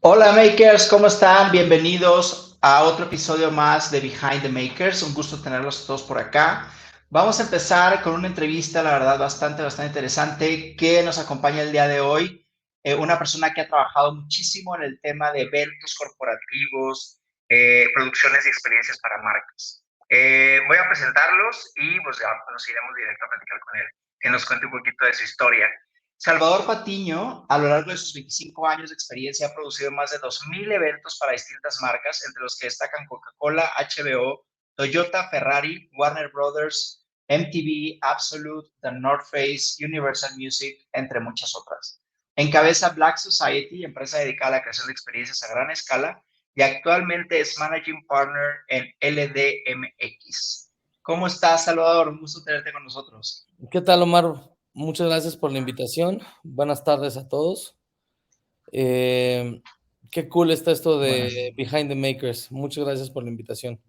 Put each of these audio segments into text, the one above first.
Hola Makers, ¿cómo están? Bienvenidos a otro episodio más de Behind the Makers. Un gusto tenerlos todos por acá. Vamos a empezar con una entrevista, la verdad, bastante interesante que nos acompaña el día de hoy. Una persona que ha trabajado muchísimo en el tema de eventos corporativos, producciones y experiencias para marcas. Voy a presentarlos y pues ya nos iremos directo a platicar con él, que nos cuente un poquito de su historia. Salvador Patiño, a lo largo de sus 25 años de experiencia, ha producido más de 2,000 eventos para distintas marcas, entre los que destacan Coca-Cola, HBO, Toyota, Ferrari, Warner Brothers, MTV, Absolute, The North Face, Universal Music, entre muchas otras. Encabeza Black Society, empresa dedicada a la creación de experiencias a gran escala, y actualmente es Managing Partner en LDMX. ¿Cómo estás, Salvador? Un gusto tenerte con nosotros. ¿Qué tal, Omar? Muchas gracias por la invitación. Buenas tardes a todos. Eh, Qué cool está esto Buenas. de Behind the Makers. Muchas gracias por la invitación.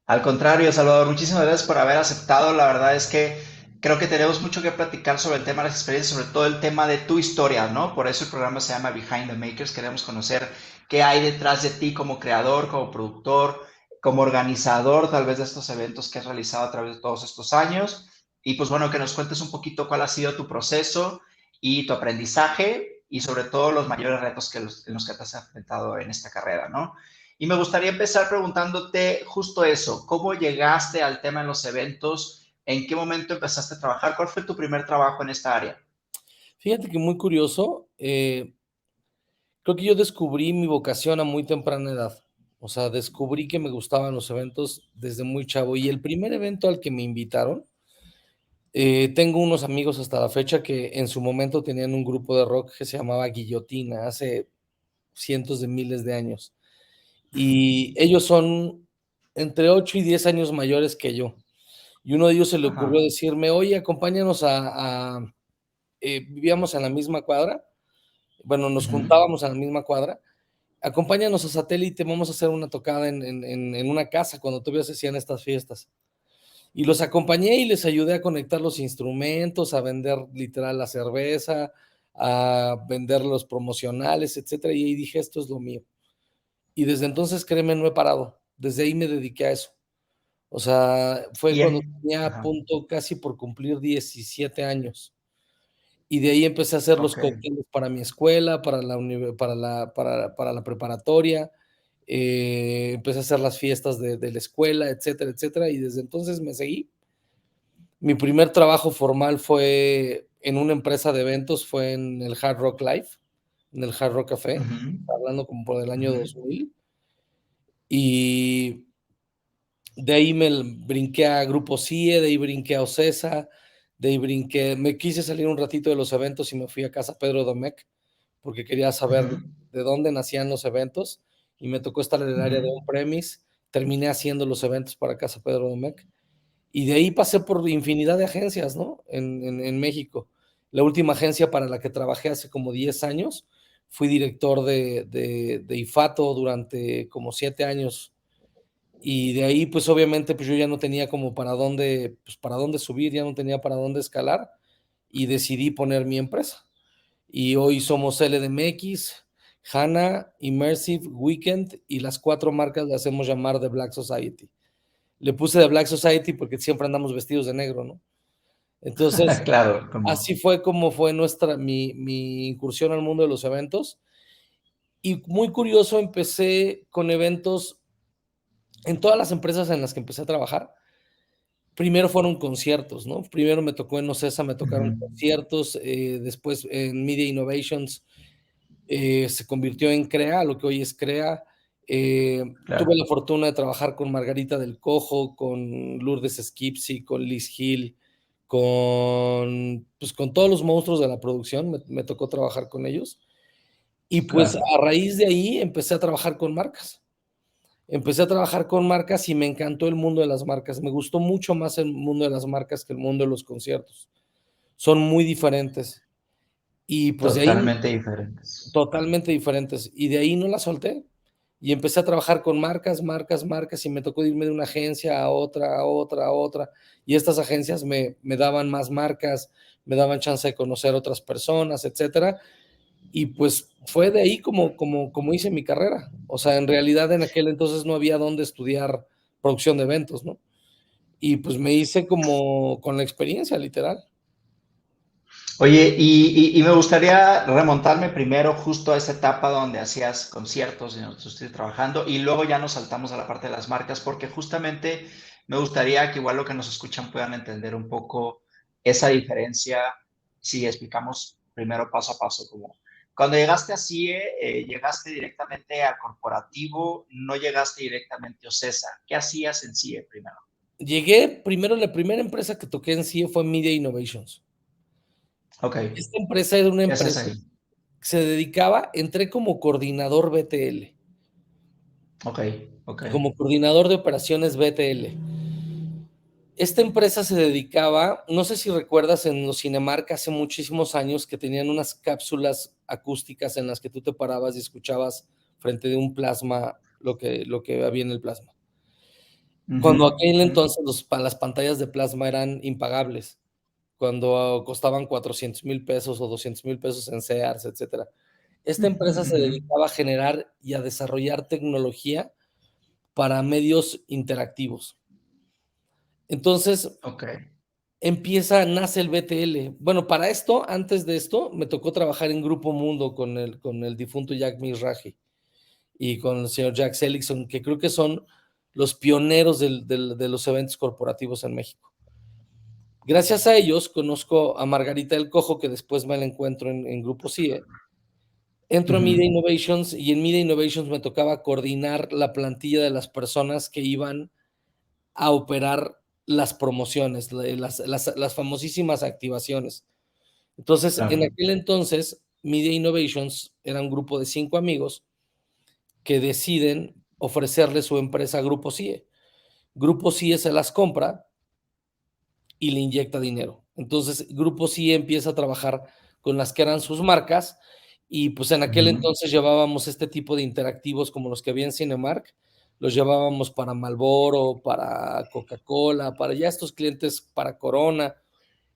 Al contrario, Salvador, muchísimas gracias por haber aceptado. La verdad es que creo que tenemos mucho que platicar sobre el tema de las experiencias, sobre todo el tema de tu historia, ¿no? Por eso el programa se llama Behind the Makers. Queremos conocer qué hay detrás de ti como creador, como productor, como organizador, tal vez de estos eventos que has realizado a través de todos estos años. Y pues bueno, que nos cuentes un poquito cuál ha sido tu proceso y tu aprendizaje y sobre todo los mayores retos en los que te has enfrentado en esta carrera, ¿no? Y me gustaría empezar preguntándote justo eso, ¿cómo llegaste al tema en los eventos? ¿En qué momento empezaste a trabajar? ¿Cuál fue tu primer trabajo en esta área? Fíjate que muy curioso, creo que yo descubrí mi vocación a muy temprana edad. O sea, descubrí que me gustaban los eventos desde muy chavo. Y el primer evento al que me invitaron, tengo unos amigos hasta la fecha que en su momento tenían un grupo de rock que se llamaba Guillotina, hace cientos de miles de años. Y ellos son entre 8 y 10 años mayores que yo. Y uno de ellos se le ocurrió Ajá. decirme: "Oye, acompáñanos vivíamos en la misma cuadra, bueno, nos Ujú. juntábamos en la misma cuadra, acompáñanos a Satélite, vamos a hacer una tocada en una casa cuando todavía se hacían estas fiestas". Y los acompañé y les ayudé a conectar los instrumentos, a vender literal la cerveza, a vender los promocionales, etcétera, y ahí dije: "Esto es lo mío". Y desde entonces, créeme, no he parado. Desde ahí me dediqué a eso. O sea, fue Y cuando en, tenía a ajá, punto casi por cumplir 17 años. Y de ahí empecé a hacer los ok. cócteles para mi escuela, para la preparatoria, empecé a hacer las fiestas de la escuela, etcétera, etcétera, y desde entonces me seguí. Mi primer trabajo formal fue en una empresa de eventos, fue en el Hard Rock Live, en el Hard Rock Café, Ujú, hablando como por el año ujú, 2000. Y de ahí brinqué a Grupo CIE, de ahí brinqué a Ocesa, de ahí brinqué, me quise salir un ratito de los eventos y me fui a Casa Pedro Domecq, porque quería saber ujú, de dónde nacían los eventos, y me tocó estar en el ujú. área de on-premise, terminé haciendo los eventos para Casa Pedro Domecq, y de ahí pasé por infinidad de agencias, ¿no? En México. La última agencia para la que trabajé hace como 10 años, fui director de IFATO durante como 7 años. Y de ahí, pues, obviamente, pues, yo ya no tenía como para dónde subir, ya no tenía para dónde escalar, y decidí poner mi empresa. Y hoy somos LDMX, HANA, Immersive, Weekend, y las 4 marcas las hacemos llamar The Black Society. Le puse The Black Society porque siempre andamos vestidos de negro, ¿no? Entonces, Claro, como, así fue como fue mi incursión al mundo de los eventos. Y muy curioso, empecé con eventos en todas las empresas en las que empecé a trabajar. Primero fueron conciertos, ¿no? Primero me tocó en Ocesa, me tocaron ujú, conciertos, después en Media Innovations, se convirtió en CREA, lo que hoy es CREA. Tuve claro. la fortuna de trabajar con Margarita del Cojo, con Lourdes Skipsi, con Liz Hill, pues, con todos los monstruos de la producción, me tocó trabajar con ellos. Y, pues, Claro. a raíz de ahí empecé a trabajar con marcas. Empecé a trabajar con marcas y me encantó el mundo de las marcas. Me gustó mucho más el mundo de las marcas que el mundo de los conciertos. Son muy diferentes. Y, pues, de ahí Totalmente diferentes. totalmente diferentes. Y de ahí no la solté. Y empecé a trabajar con marcas, marcas, marcas, y me tocó irme de una agencia a otra, a otra, a otra. Y estas agencias me daban más marcas, me daban chance de conocer otras personas, etcétera. Y pues fue de ahí como hice mi carrera. O sea, en realidad en aquel entonces no había dónde estudiar producción de eventos, ¿no? Y pues me hice como con la experiencia, literal. Oye, y me gustaría remontarme primero justo a esa etapa donde hacías conciertos y nosotros estoy trabajando y luego ya nos saltamos a la parte de las marcas porque justamente me gustaría que igual lo que nos escuchan puedan entender un poco esa diferencia si explicamos primero paso a paso como cuando llegaste a CIE, llegaste directamente a corporativo, no llegaste directamente a OCESA. ¿Qué hacías en CIE primero? Llegué primero, la primera empresa que toqué en sí fue Media Innovations. Ok, Esta empresa era una ¿qué haces empresa ahí? que se dedicaba, entré como coordinador BTL, Ok, ok. como coordinador de operaciones BTL. Esta empresa se dedicaba, no sé si recuerdas en los Cinemark hace muchísimos años que tenían unas cápsulas acústicas en las que tú te parabas y escuchabas frente de un plasma lo que había en el plasma. Ujú, Cuando aquel ujú, entonces las pantallas de plasma eran impagables, cuando costaban 400,000 pesos o 200,000 pesos en Sears, etcétera. Esta ujú, empresa se ujú. dedicaba a generar y a desarrollar tecnología para medios interactivos. Entonces, Ok. nace el BTL. Bueno, para esto, antes de esto, me tocó trabajar en Grupo Mundo con el difunto Jack Mizrahi y con el señor Jack Seligson, que creo que son los pioneros de los eventos corporativos en México. Gracias a ellos conozco a Margarita del Cojo, que después me la encuentro en Grupo CIE. Entro a Ujú. Media Innovations y en Media Innovations me tocaba coordinar la plantilla de las personas que iban a operar las promociones, las famosísimas activaciones. Entonces, en Claro. aquel entonces, Media Innovations era un grupo de 5 amigos que deciden ofrecerle su empresa a Grupo CIE. Grupo CIE se las compra y le inyecta dinero. Entonces, Grupo CIE empieza a trabajar con las que eran sus marcas y, pues, en aquel Ujú. entonces llevábamos este tipo de interactivos como los que había en Cinemark, los llevábamos para Marlboro, para Coca-Cola, para ya estos clientes, para Corona,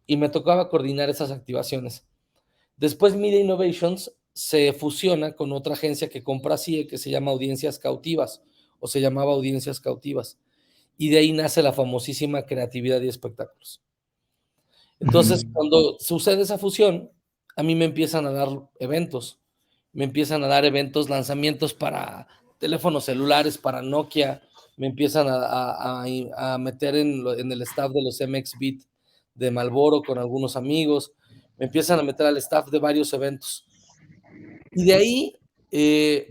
y me tocaba coordinar esas activaciones. Después Media Innovations se fusiona con otra agencia que compra CIE que se llama Audiencias Cautivas, o se llamaba Audiencias Cautivas, y de ahí nace la famosísima Creatividad y Espectáculos. Ujú. Entonces, cuando sucede esa fusión, a mí me empiezan a dar eventos, me empiezan a dar eventos, lanzamientos para teléfonos celulares, para Nokia, me empiezan a meter en el staff de los MX Beat de Marlboro con algunos amigos, me empiezan a meter al staff de varios eventos. Y de ahí,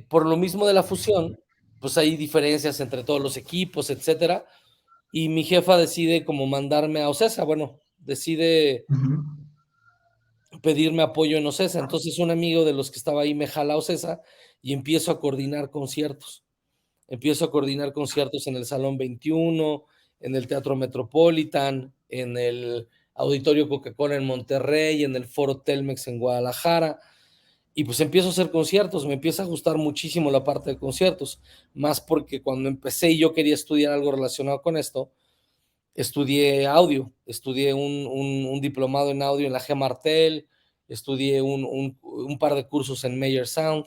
por lo mismo de la fusión, pues hay diferencias entre todos los equipos, etcétera, y mi jefa decide como mandarme a OCESA, bueno, decide Ujú. pedirme apoyo en OCESA. Entonces, un amigo de los que estaba ahí me jala a OCESA y empiezo a coordinar conciertos. Empiezo a coordinar conciertos en el Salón 21, en el Teatro Metropolitan, en el Auditorio Coca-Cola en Monterrey, en el Foro Telmex en Guadalajara. Y pues empiezo a hacer conciertos, me empieza a gustar muchísimo la parte de conciertos, más porque cuando empecé y yo quería estudiar algo relacionado con esto, estudié audio, estudié un diplomado en audio en la G Martel, estudié un par de cursos en Meyer Sound,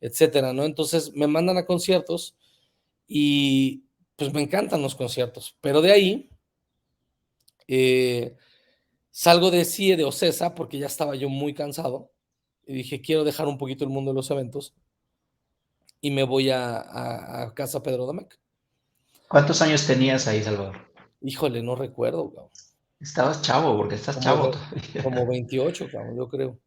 etcétera, ¿no? Entonces me mandan a conciertos y pues me encantan los conciertos, pero de ahí eh, salgo de CIE de OCESA porque ya estaba yo muy cansado y dije, quiero dejar un poquito el mundo de los eventos y me voy a Casa Pedro Domecq. ¿Cuántos años tenías ahí, Salvador? Híjole, no recuerdo, cabrón. Estabas chavo, porque estás Como, chavo ve- como todavía. 28, cabrón, yo creo.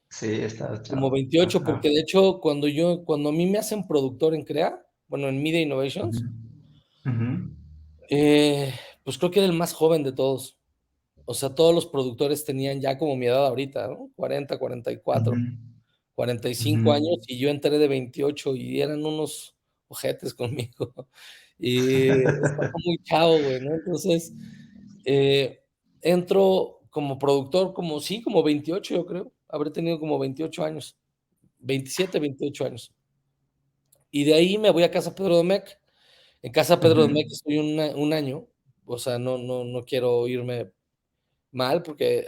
Sí, estabas Como chavo. 28, porque Ajá. de hecho, cuando a mí me hacen productor en CREA, bueno, en Media Ujú. Innovations, Ujú. eh, pues creo que era el más joven de todos. O sea, todos los productores tenían ya como mi edad ahorita, ¿no? 40, Ujú. 44, Ujú. 45 años, y yo entré de 28 y eran unos ojetes conmigo. Y estaba muy chavo, güey, ¿no? Entonces, eh, entro como productor, como 28, yo creo. Habré tenido como 28 años, 27, 28 años. Y de ahí me voy a Casa Pedro Domecq. En Casa Pedro Ujú. Domecq estoy un año, o sea, no quiero irme mal, porque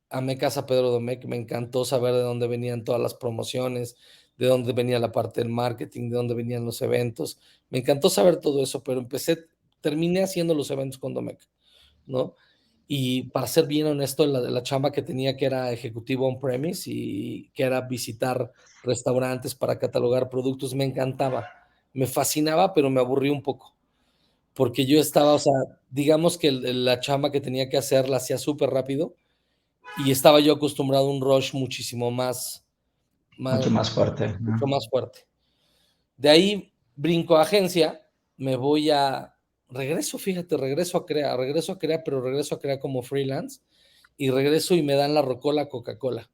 amé Casa Pedro Domecq, me encantó saber de dónde venían todas las promociones, de dónde venía la parte del marketing, de dónde venían los eventos. Me encantó saber todo eso, pero terminé haciendo los eventos con Domecq, ¿no? Y para ser bien honesto, la chamba que tenía, que era ejecutivo on-premise y que era visitar restaurantes para catalogar productos, me encantaba, me fascinaba, pero me aburrí un poco, porque yo estaba, o sea, digamos que la chamba que tenía que hacer la hacía súper rápido y estaba yo acostumbrado a un rush muchísimo más, Mucho más fuerte, mucho ¿no? más fuerte. De ahí brinco a agencia, me voy a, regreso, fíjate, regreso a Crea, pero regreso a Crea como freelance y regreso y me dan la Rocola Coca-Cola.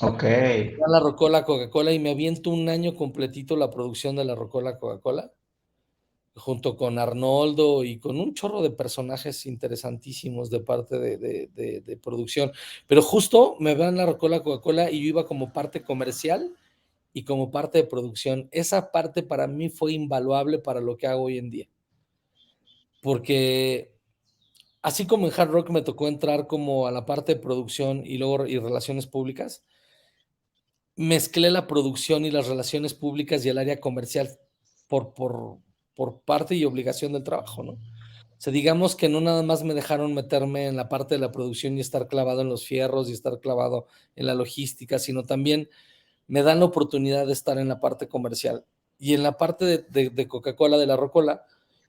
Ok. Me dan la Rocola Coca-Cola y me aviento un año completito la producción de la Rocola Coca-Cola, junto con Arnoldo y con un chorro de personajes interesantísimos de parte de producción. Pero justo me dan la Rocola Coca-Cola y yo iba como parte comercial y como parte de producción. Esa parte para mí fue invaluable para lo que hago hoy en día. Porque así como en Hard Rock me tocó entrar como a la parte de producción y luego y relaciones públicas, mezclé la producción y las relaciones públicas y el área comercial por, por, por parte y obligación del trabajo, ¿no? O sea, digamos que no nada más me dejaron meterme en la parte de la producción y estar clavado en los fierros y estar clavado en la logística, sino también me dan la oportunidad de estar en la parte comercial. Y en la parte de Coca-Cola, de la Rocola,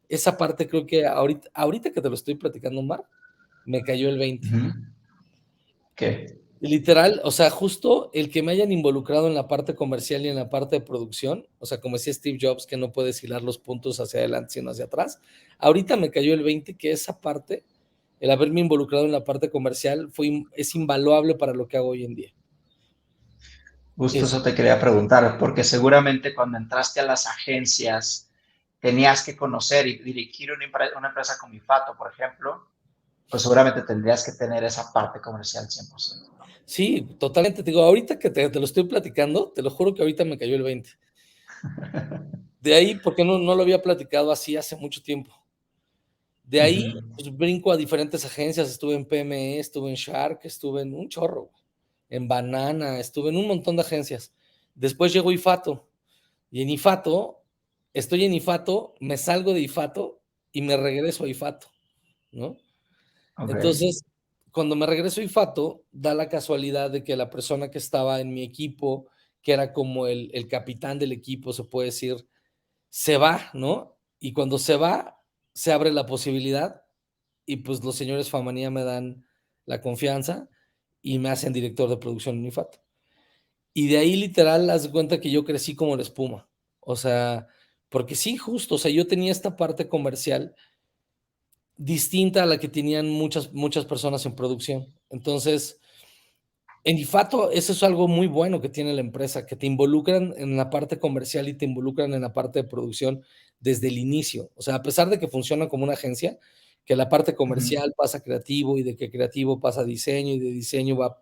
esa parte creo que ahorita que te lo estoy platicando, Mar, me cayó el 20. Ujú. ¿Qué? Literal, o sea, justo el que me hayan involucrado en la parte comercial y en la parte de producción, o sea, como decía Steve Jobs, que no puedes hilar los puntos hacia adelante, sino hacia atrás, ahorita me cayó el 20 que esa parte, el haberme involucrado en la parte comercial, es invaluable para lo que hago hoy en día. Justo Es, eso te quería preguntar, porque seguramente cuando entraste a las agencias tenías que conocer y dirigir una empresa como Ifato, por ejemplo, pues seguramente tendrías que tener esa parte comercial 100%, ¿no? sí, totalmente. Te digo, ahorita que te lo estoy platicando, te lo juro que ahorita me cayó el 20. De ahí, porque no lo había platicado así hace mucho tiempo. De ahí, Ujú. pues brinco a diferentes agencias. Estuve en PME, estuve en Shark, estuve en un chorro, en Banana, estuve en un montón de agencias. Después llegó Ifato. Y en Ifato, estoy en Ifato, me salgo de Ifato y me regreso a Ifato, ¿no? Ok. Entonces, cuando me regreso a Ifato, da la casualidad de que la persona que estaba en mi equipo, que era como el capitán del equipo, se puede decir, se va, ¿no? Y cuando se va, se abre la posibilidad y pues los señores Famanía me dan la confianza y me hacen director de producción en Ifato. Y de ahí literal, haz de cuenta que yo crecí como la espuma. O sea, porque sí, justo, o sea, yo tenía esta parte comercial distinta a la que tenían muchas personas en producción. Entonces, en Ifato, eso es algo muy bueno que tiene la empresa, que te involucran en la parte comercial y te involucran en la parte de producción desde el inicio. O sea, a pesar de que funciona como una agencia, que la parte Ujú. comercial pasa a creativo y de que creativo pasa a diseño y de diseño va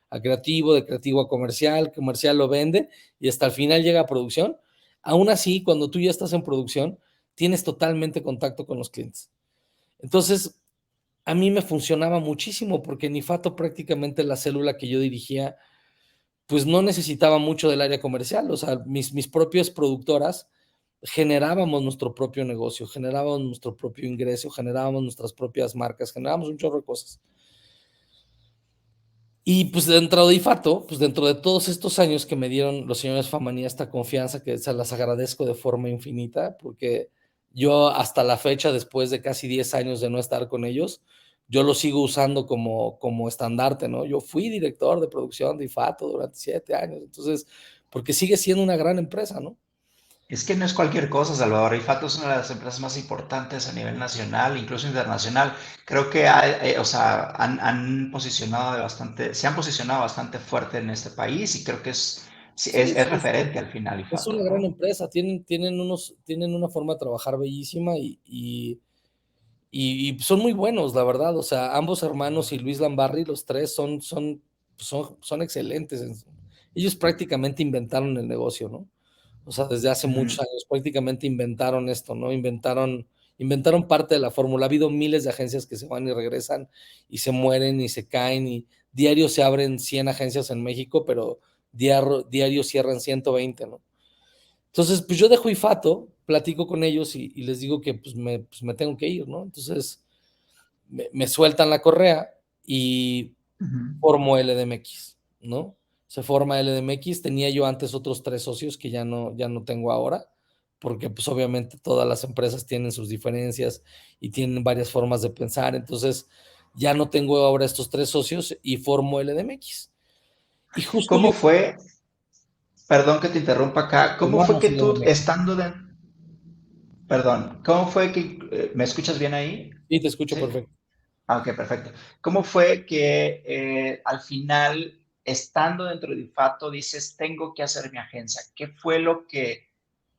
a creativo, de creativo a comercial, comercial lo vende y hasta el final llega a producción. Aún así, cuando tú ya estás en producción, tienes totalmente contacto con los clientes. Entonces, a mí me funcionaba muchísimo porque en Ifato prácticamente la célula que yo dirigía pues no necesitaba mucho del área comercial, o sea, mis propias productoras generábamos nuestro propio negocio, generábamos nuestro propio ingreso, generábamos nuestras propias marcas, generábamos un chorro de cosas. Y pues dentro de IFATO, pues dentro de todos estos años que me dieron los señores Famanía esta confianza, que se las agradezco de forma infinita, porque yo hasta la fecha, después de casi 10 años de no estar con ellos, yo lo sigo usando como estandarte, ¿no? Yo fui director de producción de IFATO durante 7 años, entonces, porque sigue siendo una gran empresa, ¿no? Es que no es cualquier cosa, Salvador. Ifato es una de las empresas más importantes a nivel nacional, incluso internacional. Creo que o sea, han posicionado bastante, se han posicionado bastante fuerte en este país y creo que sí, Sí, es referente al final es Ifato, una gran ¿no? empresa, tienen una forma de trabajar bellísima y son muy buenos, la verdad. O sea, ambos hermanos y Luis Lambarri, los tres son excelentes. Ellos prácticamente inventaron el negocio, ¿no? O sea, desde hace Ujú. muchos años prácticamente inventaron esto, ¿no? Inventaron inventaron parte de la fórmula. Ha habido miles de agencias que se van y regresan y se mueren y se caen y diario se abren 100 agencias en México, pero diario cierran 120, ¿no? Entonces, pues yo dejo IFATO, platico con ellos y les digo que pues me tengo que ir, ¿no? Entonces me sueltan la correa y formo LDMX, ¿no? Se forma LDMX, tenía yo antes otros 3 socios que ya no tengo ahora, porque pues obviamente todas las empresas tienen sus diferencias y tienen varias formas de pensar, entonces ya no tengo ahora estos 3 socios y formo LDMX. Y justo yo... ¿Cómo fue? Perdón que te interrumpa acá. ¿Cómo fue Formamos que tú, LDMX. estando de... Perdón, ¿cómo fue que... ¿me escuchas bien ahí? Sí, te escucho Sí. perfecto. Ah, ok, perfecto. ¿Cómo fue que al final, estando dentro de Ifato, dices, tengo que hacer mi agencia? ¿Qué fue lo que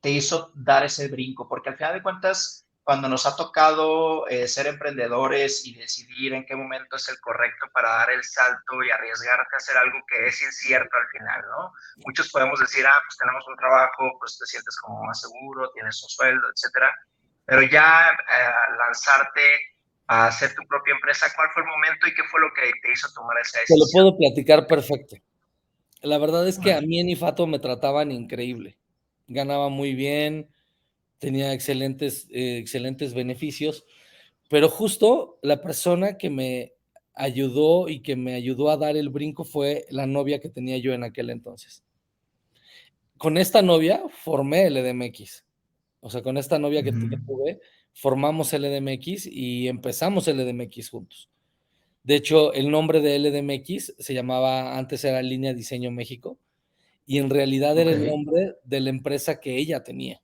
te hizo dar ese brinco? Porque al final de cuentas, cuando nos ha tocado ser emprendedores y decidir en qué momento es el correcto para dar el salto y arriesgarte a hacer algo que es incierto al final, ¿no? Muchos podemos decir, pues tenemos un trabajo, pues te sientes como más seguro, tienes un sueldo, etcétera. Pero ya lanzarte a hacer tu propia empresa, ¿cuál fue el momento y qué fue lo que te hizo tomar esa Te lo decisión? puedo platicar perfecto. La verdad es que a Bueno. mí en IFATO me trataban increíble. Ganaba muy bien, tenía excelentes beneficios, pero justo la persona que me ayudó y que me ayudó a dar el brinco fue la novia que tenía yo en aquel entonces. Con esta novia formé el EDMX. O sea, con esta novia que tuve, formamos el EDMX y empezamos el EDMX juntos. De hecho, el nombre de LDMX se llamaba, antes era Línea Diseño México, y en realidad era Ok, el nombre de la empresa que ella tenía,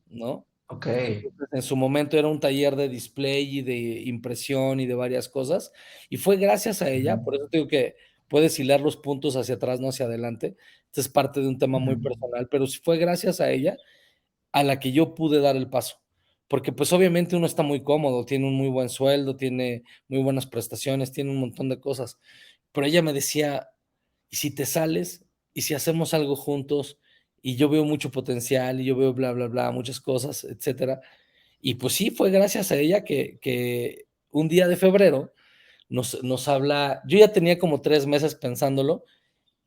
¿no? ok. Entonces, en su momento era un taller de display y de impresión y de varias cosas, y fue gracias a ella, por eso te digo que puedes hilar los puntos hacia atrás, no hacia adelante. Este es parte de un tema muy personal, pero sí fue gracias a ella a la que yo pude dar el paso. Porque pues obviamente uno está muy cómodo, tiene un muy buen sueldo, tiene muy buenas prestaciones, tiene un montón de cosas. Pero ella me decía, ¿y si te sales? ¿Y si hacemos algo juntos? Y yo veo mucho potencial y yo veo bla, bla, bla, muchas cosas, etcétera. Y pues sí, fue gracias a ella que un día de febrero nos habla, yo ya tenía como 3 meses pensándolo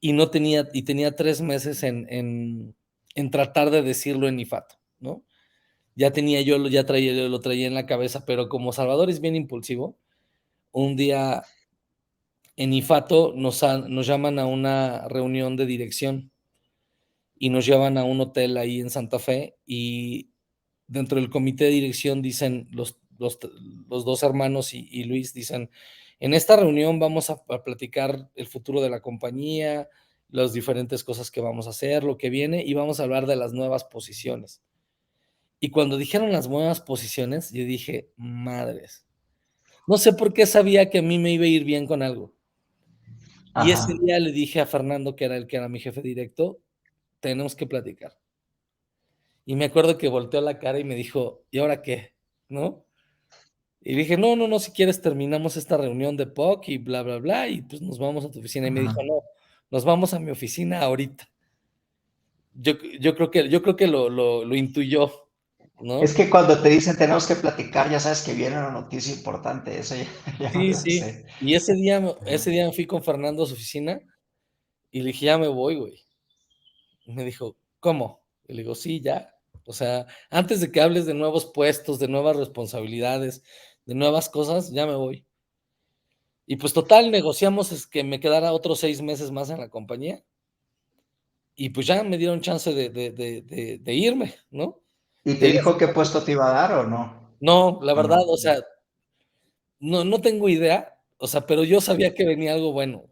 y no tenía, y tenía 3 meses en tratar de decirlo en IFATO, ¿no? Ya tenía yo, lo traía en la cabeza, pero como Salvador es bien impulsivo, un día en IFATO nos llaman a una reunión de dirección y nos llevan a un hotel ahí en Santa Fe y dentro del comité de dirección dicen los dos hermanos y Luis, dicen, en esta reunión vamos a platicar el futuro de la compañía, las diferentes cosas que vamos a hacer, lo que viene, y vamos a hablar de las nuevas posiciones. Y cuando dijeron las nuevas posiciones, yo dije, madres, no sé por qué sabía que a mí me iba a ir bien con algo. Y ese Ajá. día le dije a Fernando, que era el que era mi jefe directo, tenemos que platicar. Y me acuerdo que volteó la cara y me dijo, ¿y ahora qué? ¿No? Y dije, no, no, no, si quieres terminamos esta reunión de POC y bla, bla, bla, y pues nos vamos a tu oficina. Y me dijo, Ajá. no, nos vamos a mi oficina ahorita. Yo creo que lo intuyó, Es ¿no? que cuando te dicen tenemos que platicar, ya sabes que viene una noticia importante, eso ya, ya me Sí, lo sí. sé. Y ese día me fui con Fernando a su oficina y le dije, ya me voy, güey. Y me dijo, ¿cómo? Y le digo, sí, ya. O sea, antes de que hables de nuevos puestos, de nuevas responsabilidades, de nuevas cosas, ya me voy. Y pues total, negociamos es que me quedara otros 6 meses más en la compañía y pues ya me dieron chance de irme, ¿no? ¿Y te De ir dijo qué puesto te iba a dar o no? no, la ¿O verdad, no? o sea, no tengo idea, o sea, pero yo sabía que venía algo bueno.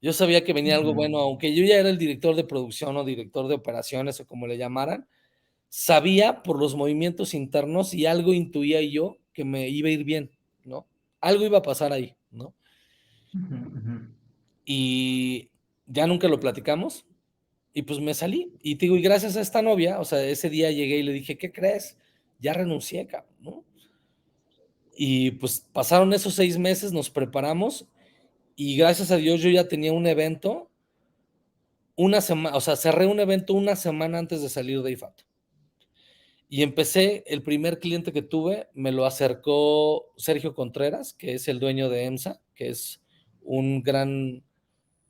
Yo sabía que venía algo bueno, aunque yo ya era el director de producción o director de operaciones o como le llamaran, sabía por los movimientos internos y algo intuía yo que me iba a ir bien, ¿no? Algo iba a pasar ahí, ¿no? Ujú, ujú. Y ya nunca lo platicamos y pues me salí. Y te digo, y gracias a esta novia, o sea, ese día llegué y le dije, ¿qué crees? Ya renuncié, cabrón, ¿no? Y pues pasaron esos 6 meses, nos preparamos y gracias a Dios yo ya tenía un evento una semana, o sea, cerré un evento una semana antes de salir de IFAT. Y empecé, el primer cliente que tuve me lo acercó Sergio Contreras, que es el dueño de EMSA, que es un gran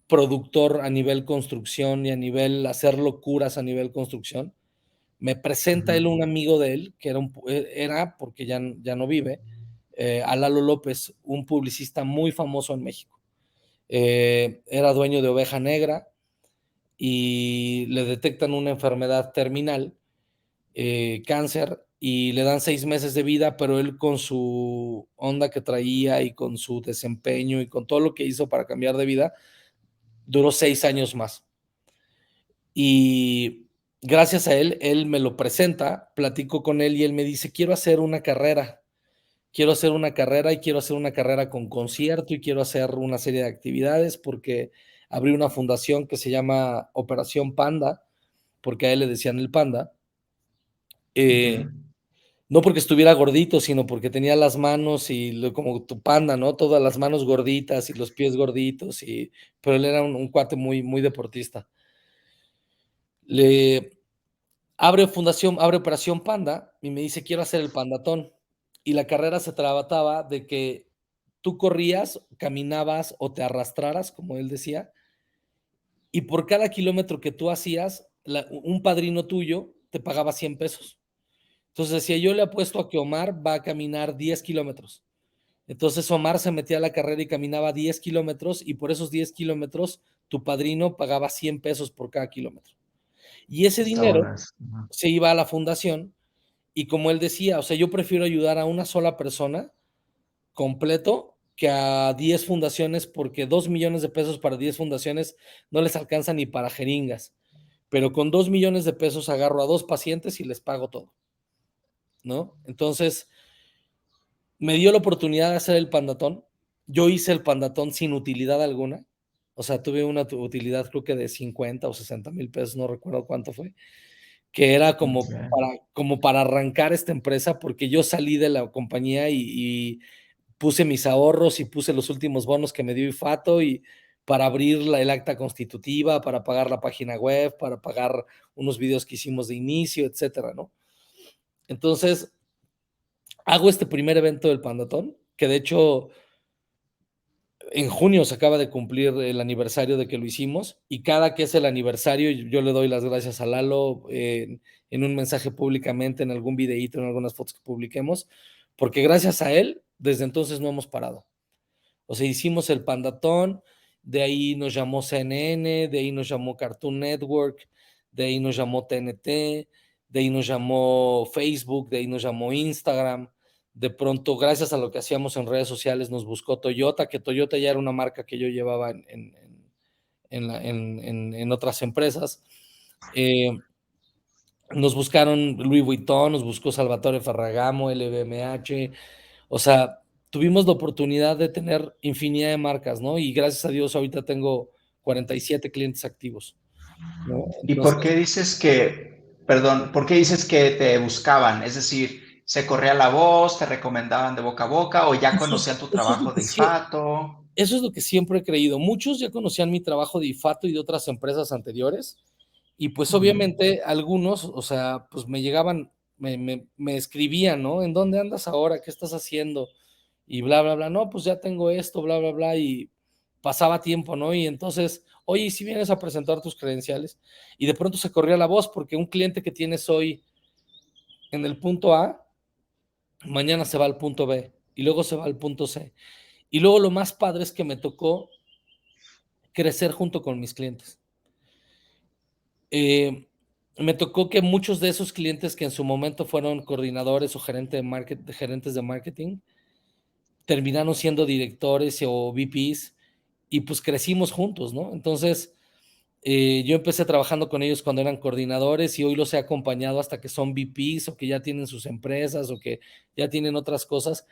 productor a nivel construcción y a nivel hacer locuras a nivel construcción. Me presenta él un amigo de él, que era porque ya no vive, a Lalo López, un publicista muy famoso en México. Era dueño de Oveja Negra y le detectan una enfermedad terminal, cáncer, y le dan 6 meses de vida, pero él con su onda que traía y con su desempeño y con todo lo que hizo para cambiar de vida, duró 6 años más. Y gracias a él, él me lo presenta, platico con él y él me dice, quiero hacer una carrera y quiero hacer una carrera con concierto y quiero hacer una serie de actividades porque abrí una fundación que se llama Operación Panda, porque a él le decían el Panda. No porque estuviera gordito, sino porque tenía las manos como tu panda, ¿no? Todas las manos gorditas y los pies gorditos, pero él era un cuate muy, muy deportista. Le abre Operación Panda y me dice, quiero hacer el pandatón. Y la carrera se trataba de que tú corrías, caminabas o te arrastraras, como él decía, y por cada kilómetro que tú hacías, un padrino tuyo te pagaba 100 pesos. Entonces decía, yo le apuesto a que Omar va a caminar 10 kilómetros. Entonces Omar se metía a la carrera y caminaba 10 kilómetros y por esos 10 kilómetros tu padrino pagaba 100 pesos por cada kilómetro. Y ese Está dinero bueno eso. se iba a la fundación y como él decía, o sea, yo prefiero ayudar a una sola persona completo que a 10 fundaciones porque 2 millones de pesos para 10 fundaciones no les alcanza ni para jeringas. Pero con 2 millones de pesos agarro a 2 pacientes y les pago todo, ¿no? Entonces, me dio la oportunidad de hacer el pandatón. Yo hice el pandatón sin utilidad alguna. O sea, tuve una utilidad creo que de 50 o 60 mil pesos, no recuerdo cuánto fue, que era Okay. como para arrancar esta empresa, porque yo salí de la compañía y puse mis ahorros y puse los últimos bonos que me dio IFATO y para abrir el acta constitutiva, para pagar la página web, para pagar unos videos que hicimos de inicio, etcétera, ¿no? Entonces, hago este primer evento del Pandatón, que de hecho en junio se acaba de cumplir el aniversario de que lo hicimos y cada que es el aniversario yo le doy las gracias a Lalo en un mensaje públicamente, en algún videíto, en algunas fotos que publiquemos, porque gracias a él, desde entonces no hemos parado. O sea, hicimos el Pandatón, de ahí nos llamó CNN, de ahí nos llamó Cartoon Network, de ahí nos llamó TNT, de ahí nos llamó Facebook, de ahí nos llamó Instagram. De pronto, gracias a lo que hacíamos en redes sociales, nos buscó Toyota, que Toyota ya era una marca que yo llevaba en otras empresas. Nos buscaron Louis Vuitton, nos buscó Salvatore Ferragamo, LVMH, o sea, tuvimos la oportunidad de tener infinidad de marcas, ¿no? Y gracias a Dios ahorita tengo 47 clientes activos, ¿no? ¿Y por qué Entonces, dices que, perdón, por qué dices que te buscaban? Es decir, ¿se corría la voz, te recomendaban de boca a boca o ya eso, conocían tu eso es lo trabajo que de sí, IFATO? eso es lo que siempre he creído. Muchos ya conocían mi trabajo de IFATO y de otras empresas anteriores, y pues obviamente algunos, o sea, pues me llegaban, me escribían, ¿no? ¿En dónde andas ahora? ¿Qué estás haciendo? Y bla, bla, bla. No, pues ya tengo esto, bla, bla, bla. Y pasaba tiempo, ¿no? Y entonces, oye, ¿y si vienes a presentar tus credenciales? Y de pronto se corría la voz porque un cliente que tienes hoy en el punto A, mañana se va al punto B y luego se va al punto C. Y luego lo más padre es que me tocó crecer junto con mis clientes. Eh, Me tocó que muchos de esos clientes que en su momento fueron coordinadores o gerentes de marketing terminaron siendo directores o VPs y pues crecimos juntos, ¿no? Entonces, yo empecé trabajando con ellos cuando eran coordinadores y hoy los he acompañado hasta que son VPs o que ya tienen sus empresas o que ya tienen otras cosas.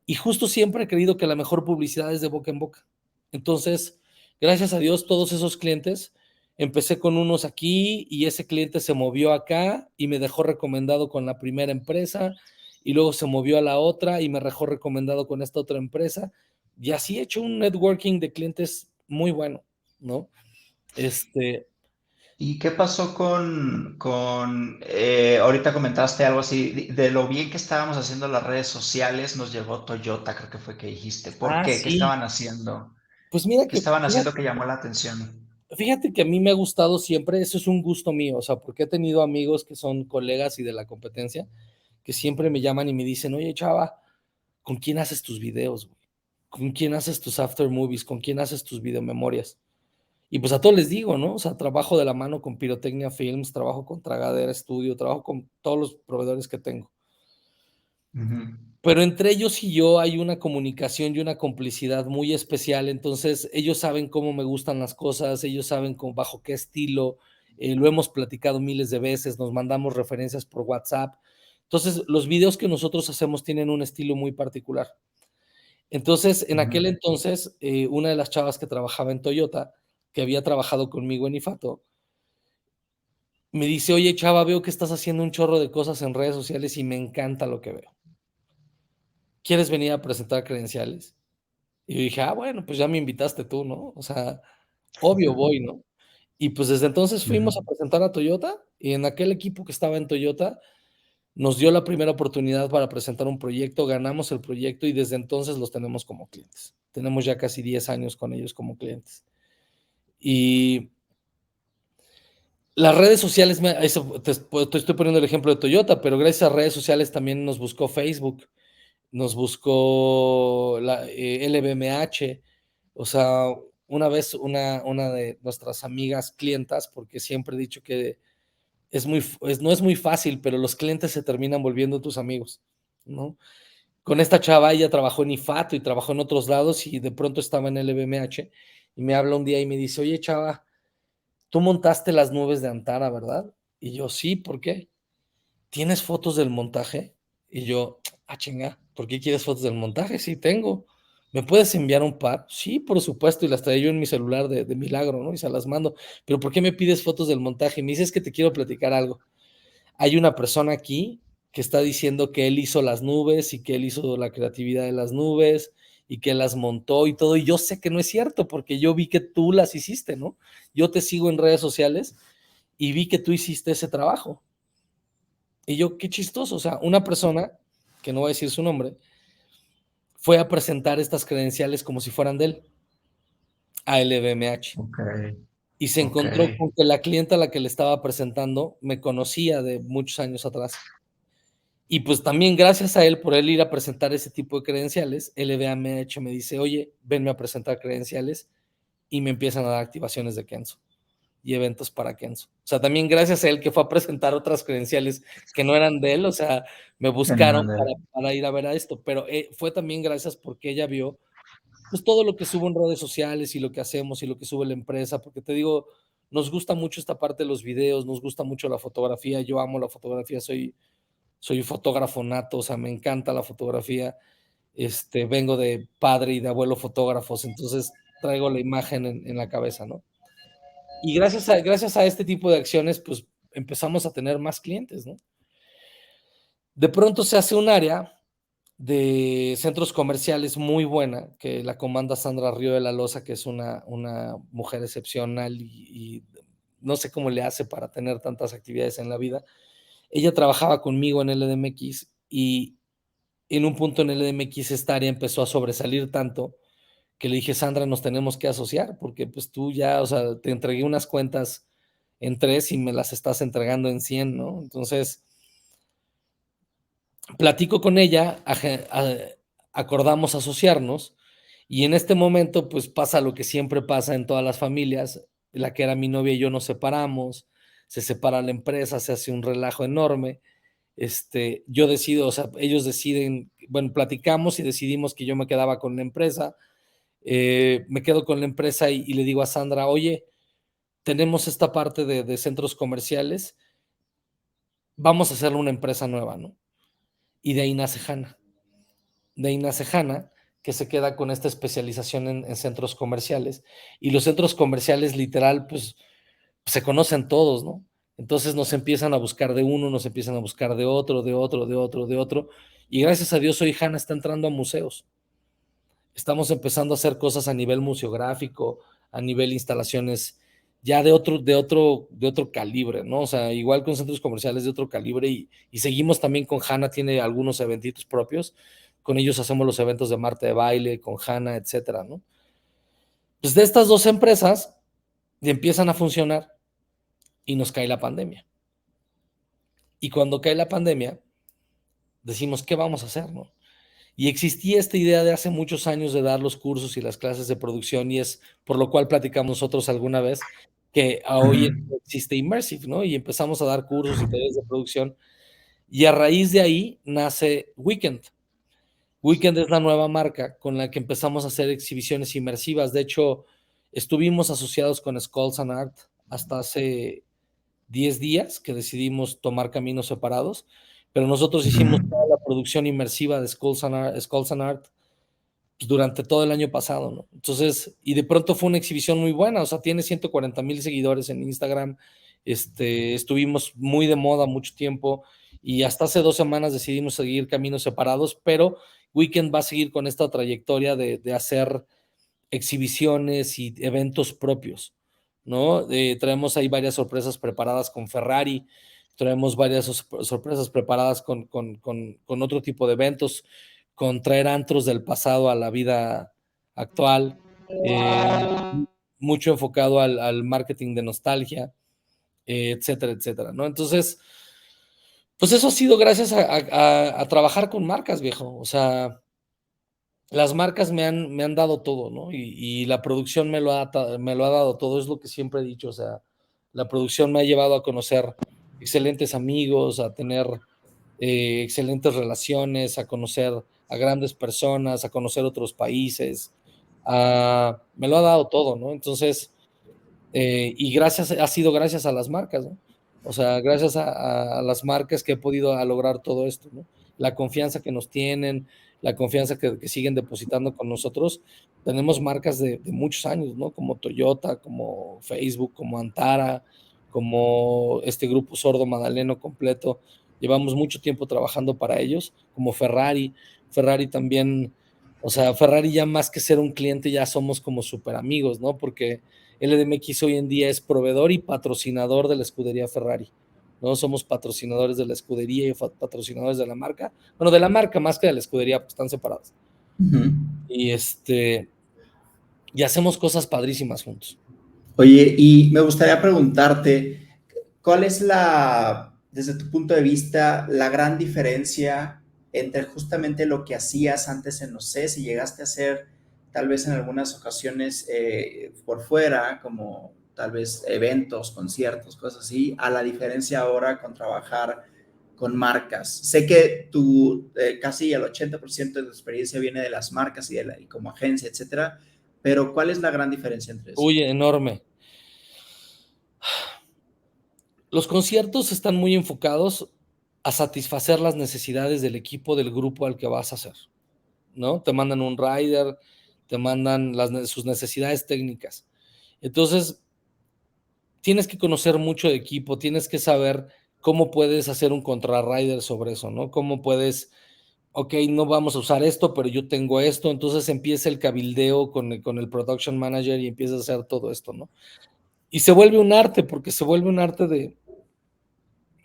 Y justo siempre he creído que la mejor publicidad es de boca en boca. Entonces, gracias a Dios, todos esos clientes, empecé con unos aquí y ese cliente se movió acá y me dejó recomendado con la primera empresa y luego se movió a la otra y me dejó recomendado con esta otra empresa. Y así he hecho un networking de clientes muy bueno, ¿no? Este, ¿Y qué pasó ahorita comentaste algo así, de lo bien que estábamos haciendo las redes sociales, nos llegó Toyota, creo que fue que dijiste. ¿Por Ah, qué? ¿Qué sí. estaban haciendo? Pues mira ¿Qué que, estaban fíjate, haciendo que llamó la atención? fíjate que a mí me ha gustado siempre, eso es un gusto mío, o sea, porque he tenido amigos que son colegas y de la competencia, que siempre me llaman y me dicen, oye, chava, ¿con quién haces tus videos, güey? ¿Con quién haces tus after movies? ¿Con quién haces tus videomemorias? Y pues a todos les digo, ¿no? O sea, trabajo de la mano con Pirotecnia Films, trabajo con Tragadera Studio, trabajo con todos los proveedores que tengo. Ujú, Pero entre ellos y yo hay una comunicación y una complicidad muy especial, entonces ellos saben cómo me gustan las cosas, ellos saben bajo qué estilo, lo hemos platicado miles de veces, nos mandamos referencias por WhatsApp. Entonces, los videos que nosotros hacemos tienen un estilo muy particular. Entonces, en ujú. aquel entonces, una de las chavas que trabajaba en Toyota, que había trabajado conmigo en Ifato, me dice: "Oye, chava, veo que estás haciendo un chorro de cosas en redes sociales y me encanta lo que veo. ¿Quieres venir a presentar credenciales?". Y yo dije: "Ah, bueno, pues ya me invitaste tú, ¿no? O sea, obvio voy", ¿no? Y pues desde entonces Ujú. fuimos a presentar a Toyota, y en aquel equipo que estaba en Toyota, nos dio la primera oportunidad para presentar un proyecto, ganamos el proyecto y desde entonces los tenemos como clientes. Tenemos ya casi 10 años con ellos como clientes. Y las redes sociales, eso te estoy poniendo el ejemplo de Toyota, pero gracias a redes sociales también nos buscó Facebook, nos buscó LVMH. O sea, una vez una de nuestras amigas clientas, porque siempre he dicho que no es muy fácil, pero los clientes se terminan volviendo tus amigos, ¿no? Con esta chava, ella trabajó en Ifato y trabajó en otros lados y de pronto estaba en LVMH y me habla un día y me dice: "Oye, chava, tú montaste las nubes de Antara, ¿verdad?". Y yo: "Sí, ¿por qué?". "¿Tienes fotos del montaje?". Y yo: "Ah, chinga, ¿por qué quieres fotos del montaje?". "Sí, tengo". "¿Me puedes enviar un par?". "Sí, por supuesto", y las traía yo en mi celular de milagro, ¿no? Y se las mando. "¿Pero por qué me pides fotos del montaje?". Y me dice: "Es que te quiero platicar algo. Hay una persona aquí que está diciendo que él hizo las nubes y que él hizo la creatividad de las nubes y que las montó y todo, y yo sé que no es cierto, porque yo vi que tú las hiciste, ¿no? Yo te sigo en redes sociales y vi que tú hiciste ese trabajo". Y yo, qué chistoso, o sea, una persona, que no voy a decir su nombre, fue a presentar estas credenciales como si fueran de él, a LVMH, Ok, y se ok. encontró con que la clienta a la que le estaba presentando me conocía de muchos años atrás. Y pues también gracias a él, por él ir a presentar ese tipo de credenciales, LVMH me dice: "Oye, venme a presentar credenciales", y me empiezan a dar activaciones de Kenzo y eventos para Kenzo. O sea, también gracias a él que fue a presentar otras credenciales que no eran de él, o sea, me Que no buscaron eran de para él. ir a ver a esto, pero, fue también gracias porque ella vio, pues, todo lo que subo en redes sociales y lo que hacemos y lo que sube la empresa, porque te digo, nos gusta mucho esta parte de los videos, nos gusta mucho la fotografía, yo amo la fotografía, soy fotógrafo nato, o sea, me encanta la fotografía, vengo de padre y de abuelo fotógrafos, entonces traigo la imagen en la cabeza, ¿no? Y gracias a este tipo de acciones, pues, empezamos a tener más clientes, ¿no? De pronto se hace un área de centros comerciales muy buena, que la comanda Sandra Río de la Loza, que es una mujer excepcional y no sé cómo le hace para tener tantas actividades en la vida. Ella trabajaba conmigo en LDMX y en un punto en LDMX esta área empezó a sobresalir tanto que le dije: "Sandra, nos tenemos que asociar porque, pues, tú ya, o sea, te entregué unas cuentas en 3 y me las estás entregando en 100, ¿no?". Entonces, platico con ella, acordamos asociarnos y en este momento, pues, pasa lo que siempre pasa en todas las familias, la que era mi novia y yo nos separamos, se separa la empresa, se hace un relajo enorme, yo decido, o sea, ellos deciden, bueno, platicamos y decidimos que yo me quedaba con la empresa, me quedo con la empresa y le digo a Sandra: "Oye, tenemos esta parte de centros comerciales, vamos a hacerle una empresa nueva", ¿no? Y de ahí nace Hanna. De ahí nace Hanna, que se queda con esta especialización en centros comerciales. Y los centros comerciales, literal, pues se conocen todos, ¿no? Entonces nos empiezan a buscar de uno, nos empiezan a buscar de otro, de otro, de otro, de otro. Y gracias a Dios hoy Hanna está entrando a museos. Estamos empezando a hacer cosas a nivel museográfico, a nivel instalaciones ya de otro calibre, ¿no? O sea, igual con centros comerciales de otro calibre y seguimos también con Hanna, tiene algunos eventitos propios, con ellos hacemos los eventos de Marta de Baile, con Hanna, etcétera, ¿no? Pues de estas dos empresas empiezan a funcionar y nos cae la pandemia. Y cuando cae la pandemia, decimos, ¿qué vamos a hacer, no? Y existía esta idea de hace muchos años de dar los cursos y las clases de producción, y es por lo cual platicamos nosotros alguna vez que hoy existe Immersive, ¿no? Y empezamos a dar cursos y talleres de producción, y a raíz de ahí nace Weekend. Weekend es la nueva marca con la que empezamos a hacer exhibiciones inmersivas. De hecho, estuvimos asociados con Skulls and Art hasta hace 10 días que decidimos tomar caminos separados, pero nosotros hicimos toda la producción inmersiva de Skulls and Art pues, durante todo el año pasado, ¿no? Entonces, y de pronto fue una exhibición muy buena, o sea, tiene 140,000 seguidores en Instagram, estuvimos muy de moda mucho tiempo y hasta hace 2 semanas decidimos seguir caminos separados, pero Weekend va a seguir con esta trayectoria de hacer exhibiciones y eventos propios, ¿no? Traemos ahí varias sorpresas preparadas con Ferrari, traemos varias sorpresas preparadas con otro tipo de eventos, con traer antros del pasado a la vida actual, mucho enfocado al marketing de nostalgia, etcétera, etcétera, ¿no? Entonces, pues eso ha sido gracias a trabajar con marcas, viejo. O sea, las marcas me han dado todo, ¿no? Y la producción me lo ha dado todo, es lo que siempre he dicho, o sea, la producción me ha llevado a conocer excelentes amigos, a tener excelentes relaciones, a conocer a grandes personas, a conocer otros países, me lo ha dado todo, ¿no? Entonces, y ha sido gracias a las marcas, ¿no? O sea, gracias a las marcas que he podido lograr todo esto, ¿no? La confianza que nos tienen, la confianza que siguen depositando con nosotros. Tenemos marcas de muchos años, ¿no? Como Toyota, como Facebook, como Antara, como este grupo Sordo Madaleno completo. Llevamos mucho tiempo trabajando para ellos, como Ferrari. Ferrari también, o sea, Ferrari ya más que ser un cliente, ya somos como súper amigos, ¿no? Porque LDMX hoy en día es proveedor y patrocinador de la escudería Ferrari. ¿No? Somos patrocinadores de la escudería y patrocinadores de la marca. Bueno, de la marca más que de la escudería, pues están separados. Y y hacemos cosas padrísimas juntos. Oye, y me gustaría preguntarte, ¿cuál es desde tu punto de vista, la gran diferencia entre justamente lo que hacías antes en, no sé, si llegaste a hacer tal vez en algunas ocasiones por fuera, como tal vez eventos, conciertos, cosas así, a la diferencia ahora con trabajar con marcas? Sé que casi el 80% de tu experiencia viene de las marcas y como agencia, etcétera, pero ¿cuál es la gran diferencia entre eso? Uy, enorme. Los conciertos están muy enfocados a satisfacer las necesidades del equipo, del grupo al que vas a hacer, ¿no? Te mandan un rider, te mandan sus necesidades técnicas. Entonces, tienes que conocer mucho de equipo, tienes que saber cómo puedes hacer un contra-rider sobre eso, ¿no? Cómo puedes, ok, no vamos a usar esto, pero yo tengo esto, entonces empieza el cabildeo con el production manager y empieza a hacer todo esto, ¿no? Y se vuelve un arte, porque se vuelve un arte